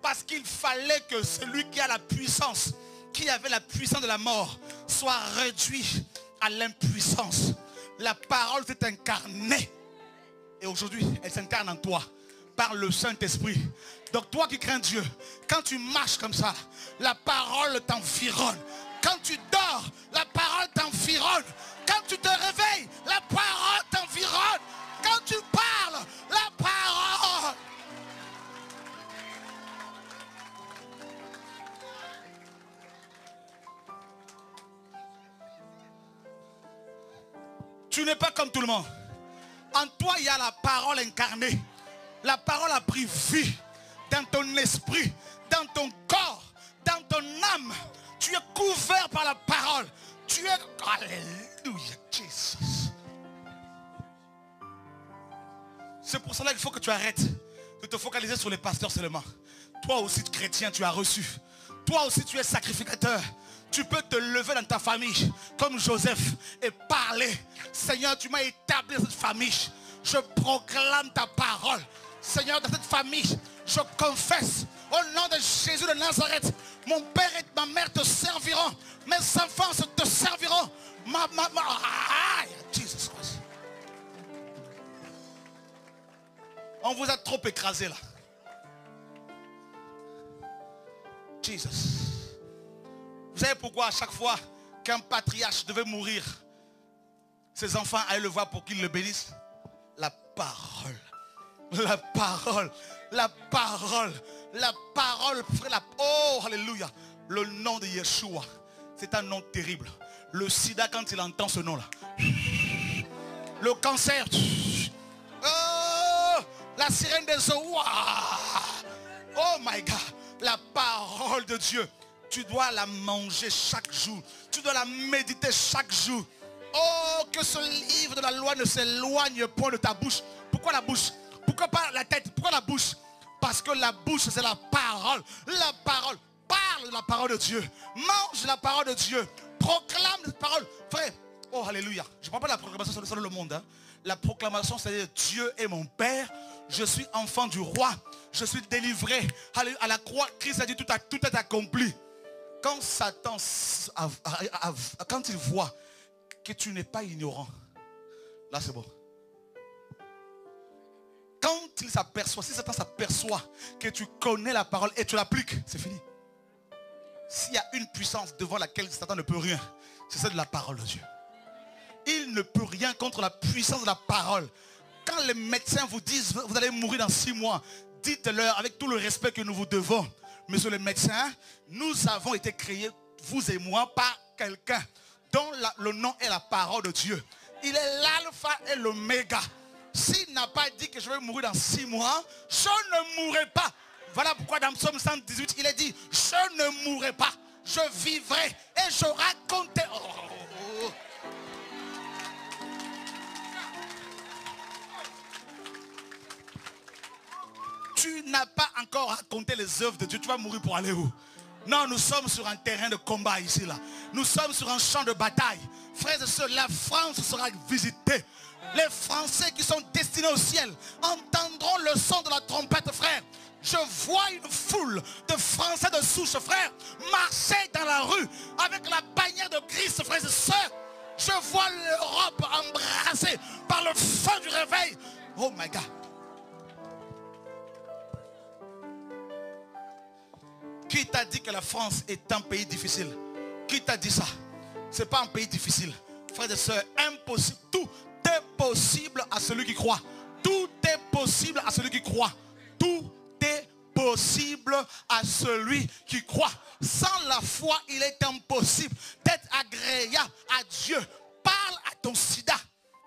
Parce qu'il fallait que celui qui a la puissance, qui avait la puissance de la mort, soit réduit à l'impuissance. La parole s'est incarnée. Et aujourd'hui, elle s'incarne en toi par le Saint-Esprit. Donc toi qui crains Dieu, quand tu marches comme ça, la parole t'environne. Quand tu dors, la parole t'environne. Quand tu te réveilles, la parole t'environne. Quand tu parles, la parole. Tu n'es pas comme tout le monde. En toi, il y a la parole incarnée. La parole a pris vie dans ton esprit, dans ton corps, dans ton âme. Tu es couvert par la parole. Tu es... Alléluia, Jesus. C'est pour cela qu'il faut que tu arrêtes de te focaliser sur les pasteurs seulement. Toi aussi, chrétien, tu as reçu. Toi aussi, tu es sacrificateur. Tu peux te lever dans ta famille comme Joseph et parler. Seigneur, tu m'as établi dans cette famille. Je proclame ta parole. Seigneur, dans cette famille, je confesse au nom de Jésus de Nazareth, mon père et ma mère te serviront. Mes enfants te serviront. Jesus Christ. On vous a trop écrasé là. Jesus. Vous savez pourquoi à chaque fois qu'un patriarche devait mourir, ses enfants allaient le voir pour qu'il le bénisse? La parole. La parole. La parole. La parole. Oh, alléluia. Le nom de Yeshua. C'est un nom terrible. Le sida, quand il entend ce nom-là. Le cancer. Oh, la sirène des eaux. Oh my God. La parole de Dieu. Tu dois la manger chaque jour. Tu dois la méditer chaque jour. Oh, que ce livre de la loi ne s'éloigne point de ta bouche. Pourquoi la bouche? Pourquoi pas la tête? Pourquoi la bouche? Parce que la bouche, c'est la parole. La parole. Parle de la parole de Dieu. Mange la parole de Dieu. Proclame cette parole. Frère, oh alléluia. Je ne parle pas de la proclamation sur le monde. Hein. La proclamation, c'est-à-dire Dieu est mon Père. Je suis enfant du roi. Je suis délivré. À la croix, Christ a dit tout est accompli. Quand Satan, quand il voit que tu n'es pas ignorant, là c'est bon. Quand il s'aperçoit, si Satan s'aperçoit que tu connais la parole et tu l'appliques, c'est fini. S'il y a une puissance devant laquelle Satan ne peut rien, c'est celle de la parole de Dieu. Il ne peut rien contre la puissance de la parole. Quand les médecins vous disent vous allez mourir dans 6 mois, dites-leur avec tout le respect que nous vous devons, monsieur le médecin, nous avons été créés, vous et moi, par quelqu'un dont le nom est la parole de Dieu. Il est l'alpha et l'oméga. S'il n'a pas dit que je vais mourir dans 6 mois, je ne mourrai pas. Voilà pourquoi dans Psaume 118, il est dit, je ne mourrai pas, je vivrai et je raconterai. Tu n'as pas encore raconté les œuvres de Dieu, tu vas mourir pour aller où? Non, nous sommes sur un terrain de combat ici, là. Nous sommes sur un champ de bataille. Frères et sœurs, la France sera visitée. Les Français qui sont destinés au ciel entendront le son de la trompette, frère. Je vois une foule de Français de souche, frère, marcher dans la rue avec la bannière de Christ, frères et sœurs. Je vois l'Europe embrassée par le feu du réveil. Oh my God. Qui t'a dit que la France est un pays difficile? Qui t'a dit ça? Ce n'est pas un pays difficile. Frères et sœurs, impossible. Tout est possible à celui qui croit. Tout est possible à celui qui croit. Tout est possible à celui qui croit. Sans la foi, il est impossible d'être agréable à Dieu. Parle à ton sida.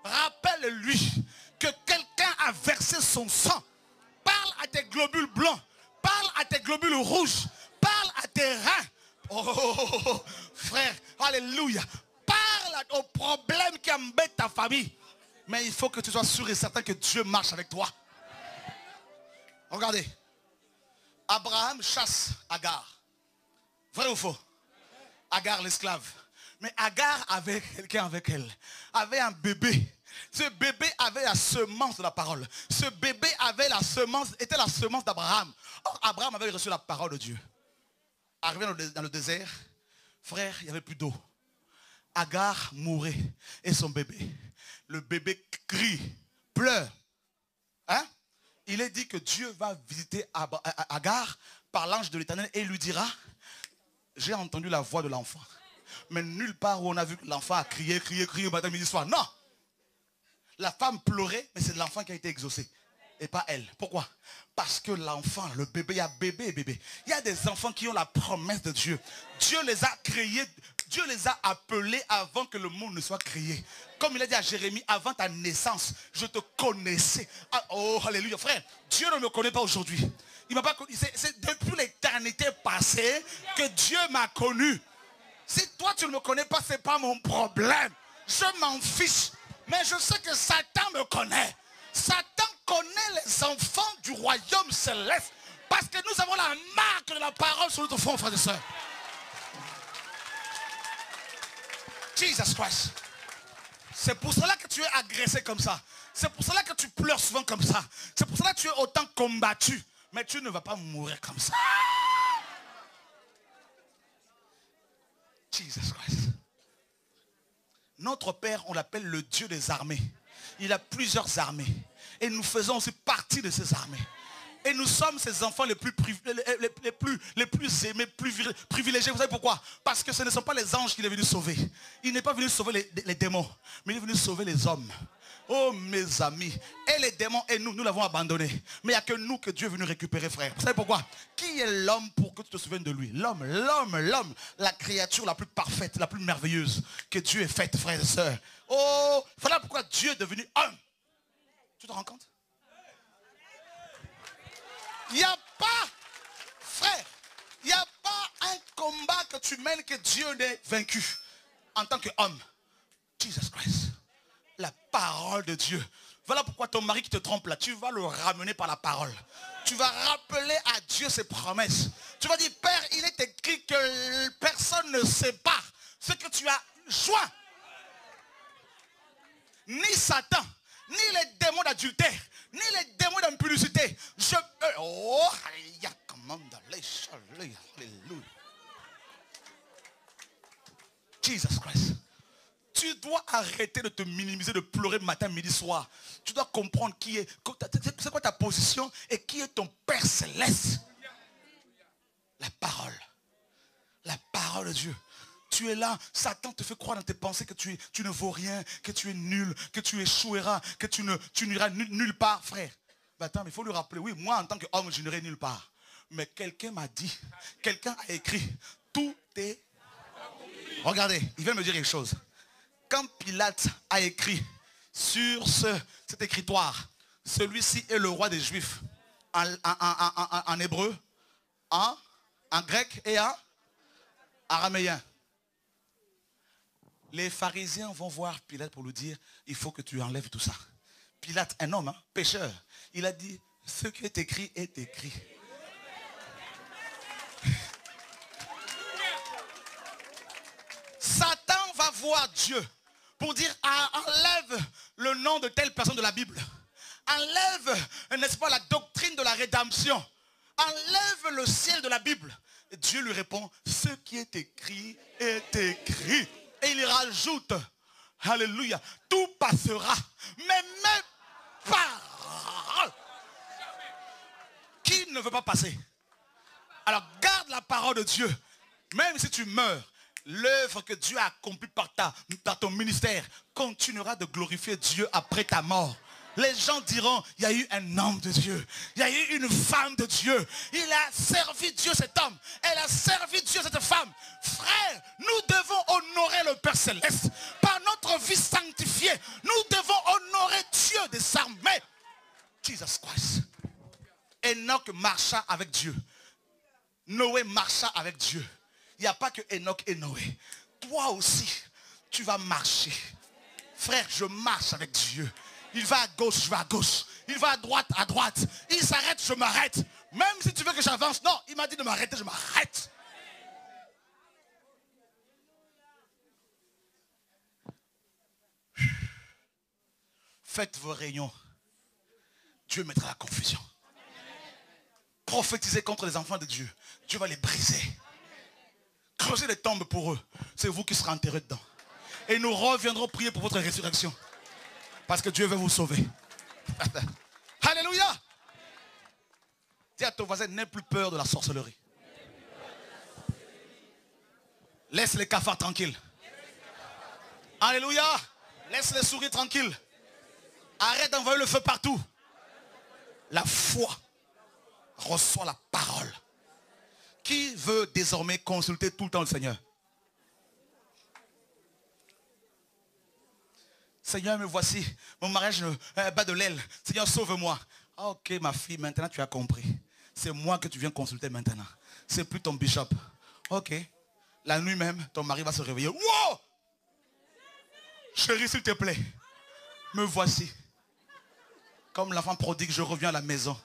Rappelle-lui que quelqu'un a versé son sang. Parle à tes globules blancs. Parle à tes globules rouges. Parle à tes reins. Oh, frère, alléluia. Parle aux problèmes qui embêtent ta famille. Mais il faut que tu sois sûr et certain que Dieu marche avec toi. Regardez. Abraham chasse Agar. Vrai ou faux? Agar l'esclave. Mais Agar avait quelqu'un avec elle. Avait un bébé. Ce bébé avait la semence de la parole. Ce bébé avait la semence, était la semence d'Abraham. Or, Abraham avait reçu la parole de Dieu. Arrivé dans le désert, frère, il n'y avait plus d'eau. Agar mourait et son bébé. Le bébé crie, pleure. Hein? Il est dit que Dieu va visiter Agar par l'ange de l'Éternel et il lui dira, j'ai entendu la voix de l'enfant. Mais nulle part où on a vu que l'enfant a crié matin, midi, soir. Non! La femme pleurait, mais c'est l'enfant qui a été exaucé. Et pas elle. Pourquoi? Parce que l'enfant, le bébé, il y a bébé et bébé. Il y a des enfants qui ont la promesse de Dieu. Dieu les a créés, Dieu les a appelés avant que le monde ne soit créé. Comme il a dit à Jérémie, avant ta naissance, je te connaissais. Ah, oh, alléluia, frère. Dieu ne me connaît pas aujourd'hui. Il m'a pas connu. C'est depuis l'éternité passée que Dieu m'a connu. Si toi tu ne me connais pas, ce n'est pas mon problème. Je m'en fiche. Mais je sais que Satan me connaît. Satan connaît les enfants du royaume céleste. Parce que nous avons la marque de la parole sur notre front, frères et sœurs. Jesus Christ. C'est pour cela que tu es agressé comme ça. C'est pour cela que tu pleures souvent comme ça. C'est pour cela que tu es autant combattu. Mais tu ne vas pas mourir comme ça. Jesus Christ. Notre Père, on l'appelle le Dieu des armées. Il a plusieurs armées. Et nous faisons aussi partie de ces armées. Et nous sommes ces enfants les plus aimés, privilégiés. Vous savez pourquoi? Parce que ce ne sont pas les anges qu'il est venu sauver. Il n'est pas venu sauver les démons, mais il est venu sauver les hommes. Oh mes amis, et les démons et nous l'avons abandonné. Mais il n'y a que nous que Dieu est venu récupérer, frère. Vous savez pourquoi? Qui est l'homme pour que tu te souviennes de lui? L'homme, la créature la plus parfaite, la plus merveilleuse que Dieu ait faite, frères et sœurs. Oh, voilà pourquoi Dieu est devenu homme. Tu te rends compte? Il n'y a pas, frère, il n'y a pas un combat que tu mènes que Dieu n'ait vaincu en tant qu'homme. Jesus Christ. La parole de Dieu. Voilà pourquoi ton mari qui te trompe là, tu vas le ramener par la parole. Tu vas rappeler à Dieu ses promesses. Tu vas dire, Père, il est écrit que personne ne sépare ce que tu as joint. Ni Satan, ni les démons d'adultère, ni les démons d'impudicité. Oh, alléluia. Jesus Christ. Tu dois arrêter de te minimiser, de pleurer matin, midi, soir. Tu dois comprendre qui est, c'est quoi ta position et qui est ton Père céleste. La parole. La parole de Dieu. Tu es là, Satan te fait croire dans tes pensées que tu ne vaux rien, que tu es nul, que tu échoueras, que tu n'iras nulle part, frère. Mais attends, mais il faut lui rappeler, oui, moi en tant qu'homme, je n'irai nulle part. Mais quelqu'un m'a dit, quelqu'un a écrit, tout est... Regardez, il vient me dire quelque chose. Quand Pilate a écrit sur cet écritoire, celui-ci est le roi des Juifs, en hébreu, en grec et en araméen. Les pharisiens vont voir Pilate pour lui dire, il faut que tu enlèves tout ça. Pilate, un homme, pécheur, il a dit, ce qui est écrit est écrit. Satan va voir Dieu pour dire, enlève le nom de telle personne de la Bible. Enlève, n'est-ce pas, la doctrine de la rédemption. Enlève le ciel de la Bible. Et Dieu lui répond, ce qui est écrit est écrit. Et il rajoute, alléluia, tout passera, mais mes paroles. Qui ne veut pas passer? Alors garde la parole de Dieu. Même si tu meurs, l'œuvre que Dieu a accomplie par ton ministère continuera de glorifier Dieu après ta mort. Les gens diront, il y a eu un homme de Dieu. Il y a eu une femme de Dieu. Il a servi Dieu cet homme. Elle a servi Dieu cette femme. Frère, nous devons honorer le Père Céleste. Par notre vie sanctifiée, nous devons honorer Dieu des armées. Jesus Christ. Enoch marcha avec Dieu. Noé marcha avec Dieu. Il n'y a pas que Enoch et Noé. Toi aussi, tu vas marcher. Frère, je marche avec Dieu. Il va à gauche, je vais à gauche. Il va à droite. Il s'arrête, je m'arrête. Même si tu veux que j'avance, non, il m'a dit de m'arrêter, je m'arrête. Faites vos réunions. Dieu mettra la confusion. Prophétisez contre les enfants de Dieu. Dieu va les briser. Creusez les tombes pour eux. C'est vous qui serez enterrés dedans. Et nous reviendrons prier pour votre résurrection. Parce que Dieu veut vous sauver. Alléluia. Dis à ton voisin, n'aie plus peur de la sorcellerie. Laisse les cafards tranquilles. Alléluia. Laisse les souris tranquilles. Arrête d'envoyer le feu partout. La foi reçoit la parole. Qui veut désormais consulter tout le temps le Seigneur? Seigneur, me voici. Mon mariage bat de l'aile. Seigneur, sauve-moi. Ah, ok, ma fille, maintenant tu as compris. C'est moi que tu viens consulter maintenant. C'est plus ton bishop. Ok. La nuit même, ton mari va se réveiller. Wow! Chérie, s'il te plaît. Me voici. Comme l'enfant prodigue, je reviens à la maison.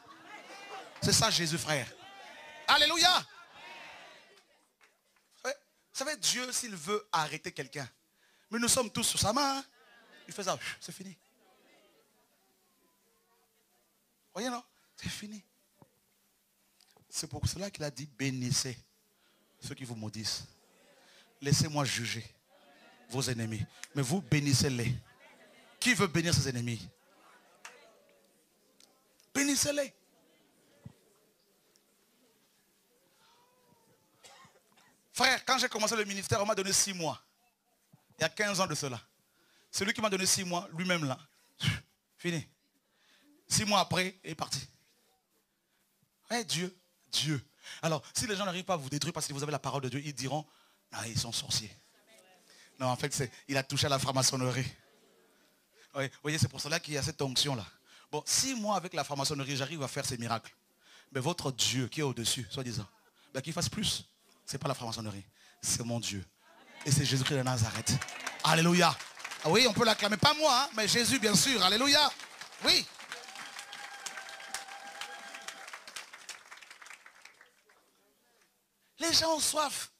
C'est ça Jésus, frère. Alléluia. Vous savez, Dieu, s'il veut arrêter quelqu'un, mais nous sommes tous sur sa main. Il fait ça, c'est fini. Voyez, non? C'est fini. C'est pour cela qu'il a dit, bénissez ceux qui vous maudissent. Laissez-moi juger vos ennemis. Mais vous, bénissez-les. Qui veut bénir ses ennemis? Bénissez-les. Frère, quand j'ai commencé le ministère, on m'a donné 6 mois. Il y a 15 ans de cela. Celui qui m'a donné 6 mois, lui-même là, fini. 6 mois après, il est parti. Ouais, Dieu. Alors, si les gens n'arrivent pas à vous détruire parce que vous avez la parole de Dieu, ils diront, ah, ils sont sorciers. Non, en fait, il a touché à la franc-maçonnerie. Oui, vous voyez, c'est pour cela qu'il y a cette onction-là. Bon, 6 mois avec la franc-maçonnerie, j'arrive à faire ces miracles. Mais votre Dieu qui est au-dessus, soi-disant, ben, qu'il fasse plus. Ce n'est pas la franc-maçonnerie, c'est mon Dieu. Et c'est Jésus-Christ de Nazareth. Alléluia. Ah oui, on peut l'acclamer. Pas moi, hein, mais Jésus, bien sûr. Alléluia. Oui. Les gens ont soif.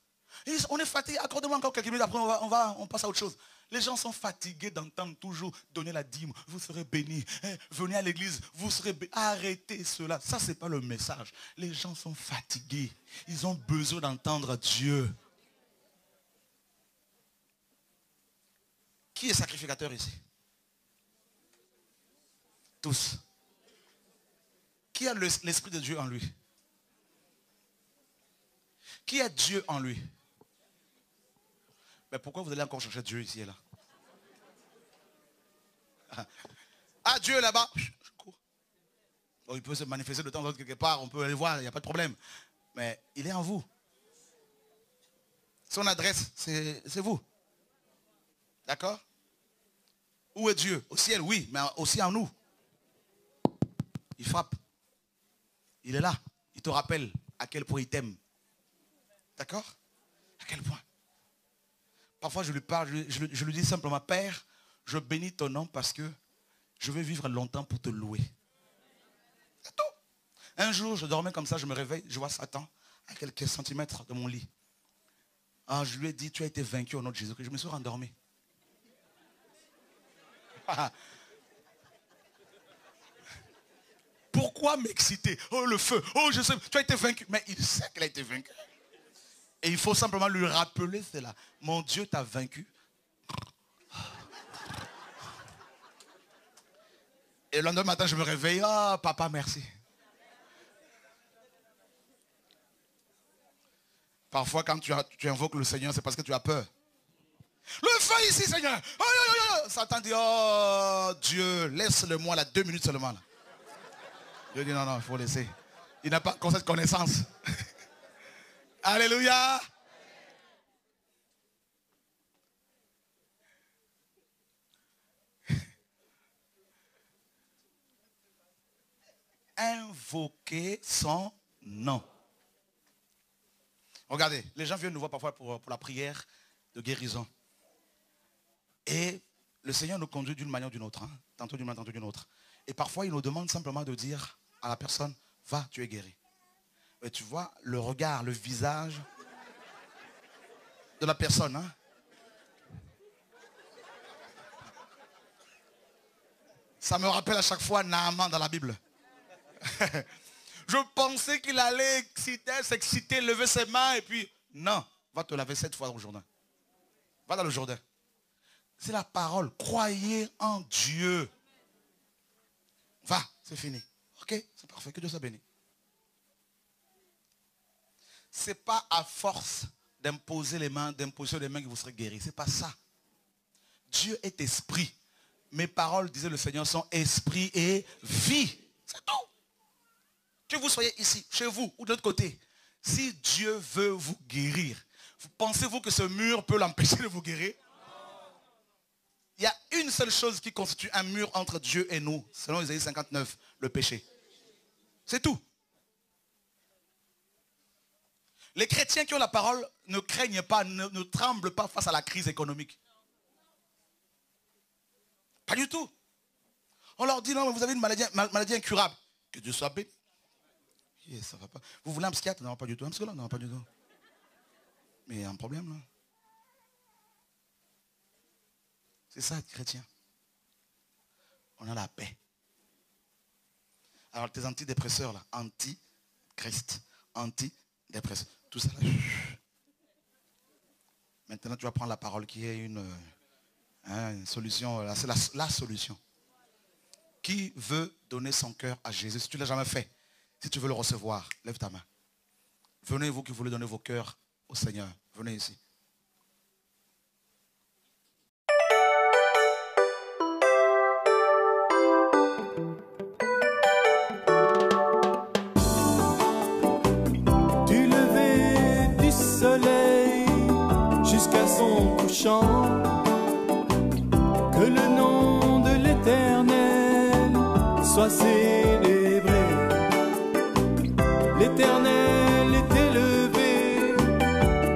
On est fatigué. Accordez-moi encore quelques minutes. Après, on passe à autre chose. Les gens sont fatigués d'entendre toujours donner la dîme. Vous serez bénis. Venez à l'église. Vous serez bénis. Arrêtez cela. Ça, ce n'est pas le message. Les gens sont fatigués. Ils ont besoin d'entendre Dieu. Qui est sacrificateur ici? Tous. Qui a l'Esprit de Dieu en lui? Qui a Dieu en lui? Mais pourquoi vous allez encore chercher Dieu ici et là? Ah, Dieu est là-bas. Je cours. Bon, il peut se manifester de temps en temps quelque part, on peut aller voir, il n'y a pas de problème. Mais il est en vous. Son adresse, c'est vous. D'accord? Où est Dieu? Au ciel, oui, mais aussi en nous. Il frappe. Il est là. Il te rappelle à quel point il t'aime. D'accord? À quel point? Parfois, je lui parle, je lui dis simplement, Père, je bénis ton nom parce que je vais vivre longtemps pour te louer. C'est tout. Un jour, je dormais comme ça, je me réveille, je vois Satan à quelques centimètres de mon lit. Ah, je lui ai dit, tu as été vaincu au nom de Jésus-Christ. Je me suis rendormi. Pourquoi m'exciter? Oh, le feu. Oh, je sais, tu as été vaincu. Mais il sait qu'il a été vaincu. Et il faut simplement lui rappeler cela. Mon Dieu t'a vaincu. Et le lendemain matin, je me réveille. Ah, papa, merci. Parfois, quand tu invoques le Seigneur, c'est parce que tu as peur. Le feu ici, Seigneur. Oh, oh, oh, oh. Satan dit, oh Dieu, laisse-le moi là, 2 minutes seulement. Là. Dieu dit, non, non, il faut laisser. Il n'a pas cette connaissance. Alléluia. Invoquer son nom. Regardez, les gens viennent nous voir parfois pour la prière de guérison. Et le Seigneur nous conduit d'une manière ou d'une autre. Hein? Tantôt d'une manière, tantôt d'une autre. Et parfois, il nous demande simplement de dire à la personne, va, tu es guéri. Et tu vois le regard, le visage de la personne. Hein? Ça me rappelle à chaque fois Naaman dans la Bible. Je pensais qu'il allait s'exciter, lever ses mains et puis, non, va te laver 7 fois au Jourdain. Va dans le Jourdain. C'est la parole. Croyez en Dieu. Va, c'est fini. Ok, c'est parfait. Que Dieu soit béni. Ce n'est pas à force d'imposer les mains que vous serez guéris. Ce n'est pas ça. Dieu est esprit. Mes paroles, disait le Seigneur, sont esprit et vie. C'est tout. Que vous soyez ici, chez vous ou de l'autre côté. Si Dieu veut vous guérir, pensez-vous que ce mur peut l'empêcher de vous guérir? Il y a une seule chose qui constitue un mur entre Dieu et nous, selon Isaïe 59, le péché. C'est tout. Les chrétiens qui ont la parole ne craignent pas, ne tremblent pas face à la crise économique. Pas du tout. On leur dit, non, mais vous avez une maladie incurable. Que Dieu soit béni. Yeah, ça va pas. Vous voulez un psychiatre? Non, pas du tout. Un psychologue? Non, pas du tout. Mais il y a un problème là. C'est ça être chrétien. On a la paix. Alors tes antidépresseurs là, anti-Christ, anti-dépresseur, tout ça là. Maintenant tu vas prendre la parole qui est une solution, c'est la solution. Qui veut donner son cœur à Jésus? Si tu ne l'as jamais fait, si tu veux le recevoir, lève ta main. Venez vous qui voulez donner vos cœurs au Seigneur. Venez ici. Du lever du soleil jusqu'à son couchant, que le nom de l'Éternel soit célébré. L'Éternel est élevé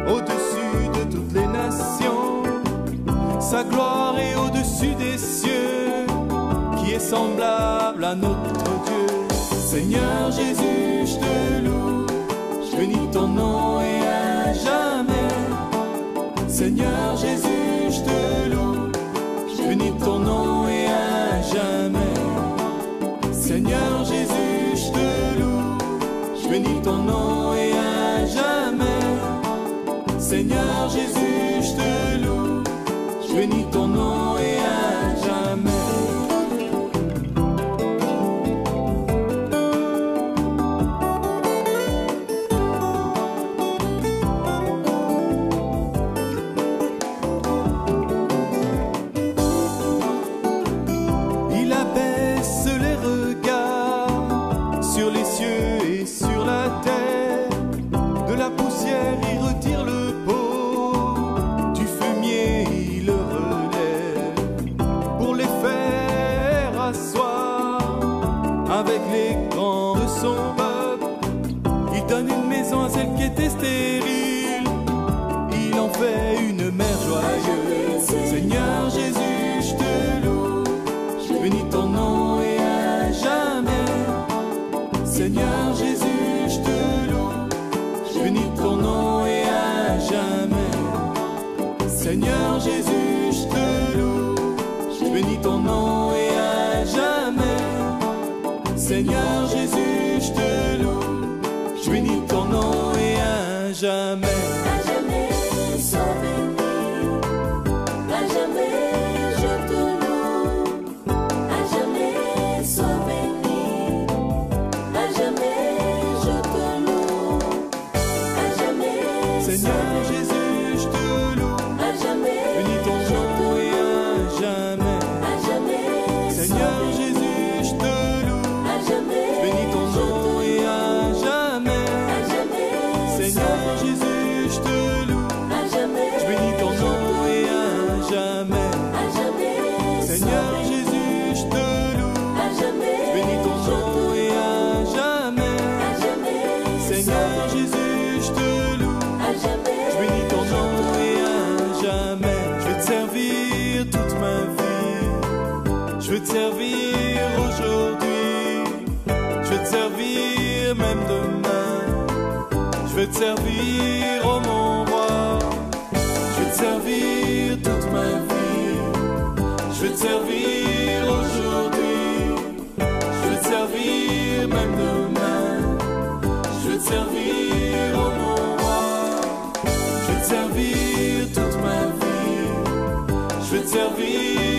au-dessus de toutes les nations. Sa gloire est au-dessus des cieux, qui est semblable à notre Dieu. Seigneur Jésus, je te loue, je bénis ton nom et à jamais. Seigneur Jésus, je te loue, je bénis ton nom et à jamais. Seigneur Jésus, je te loue, je bénis ton nom et à jamais. Seigneur Jésus, je te loue, je bénis ton nom et à jamais. Il abaisse les regards sur les cieux et sur la terre. De la poussière, il retire le pot, du fumier, il le relève, pour les faire asseoir avec les grands de son peuple. Il donne une maison à celle qui était stérile, il en fait une mère joyeuse. Seigneur Jésus, je te loue, je bénis ton nom et à jamais. Seigneur Jésus, je te loue, je bénis ton nom et à jamais. Seigneur Jésus, je te loue, je bénis ton nom et à jamais. Seigneur Jésus, je te loue, je bénis ton nom et à jamais. À jamais, sois béni. À jamais, je te loue. À jamais, sois béni. À jamais, je te loue. À jamais, Seigneur Jésus, je te loue, à jamais, bénis ton nom et à jamais. à jamais, Seigneur Jésus, je te loue, à jamais, bénis ton nom et à jamais. à jamais, Seigneur Jésus, je te loue, à jamais, je bénis ton nom et à jamais. à jamais, Seigneur Jésus, je te loue, à jamais, je bénis ton nom et à jamais. à jamais, Seigneur Jésus, je te loue, à jamais, je bénis ton nom et à jamais. Je vais te servir toute ma vie, je veux te servir aujourd'hui, je vais te servir même demain, je vais te servir, oh mon roi. Je vais te servir toute ma vie, je vais te servir aujourd'hui, je vais te servir même demain, je vais te servir, oh mon roi. Je vais te servir toute ma vie, je vais te servir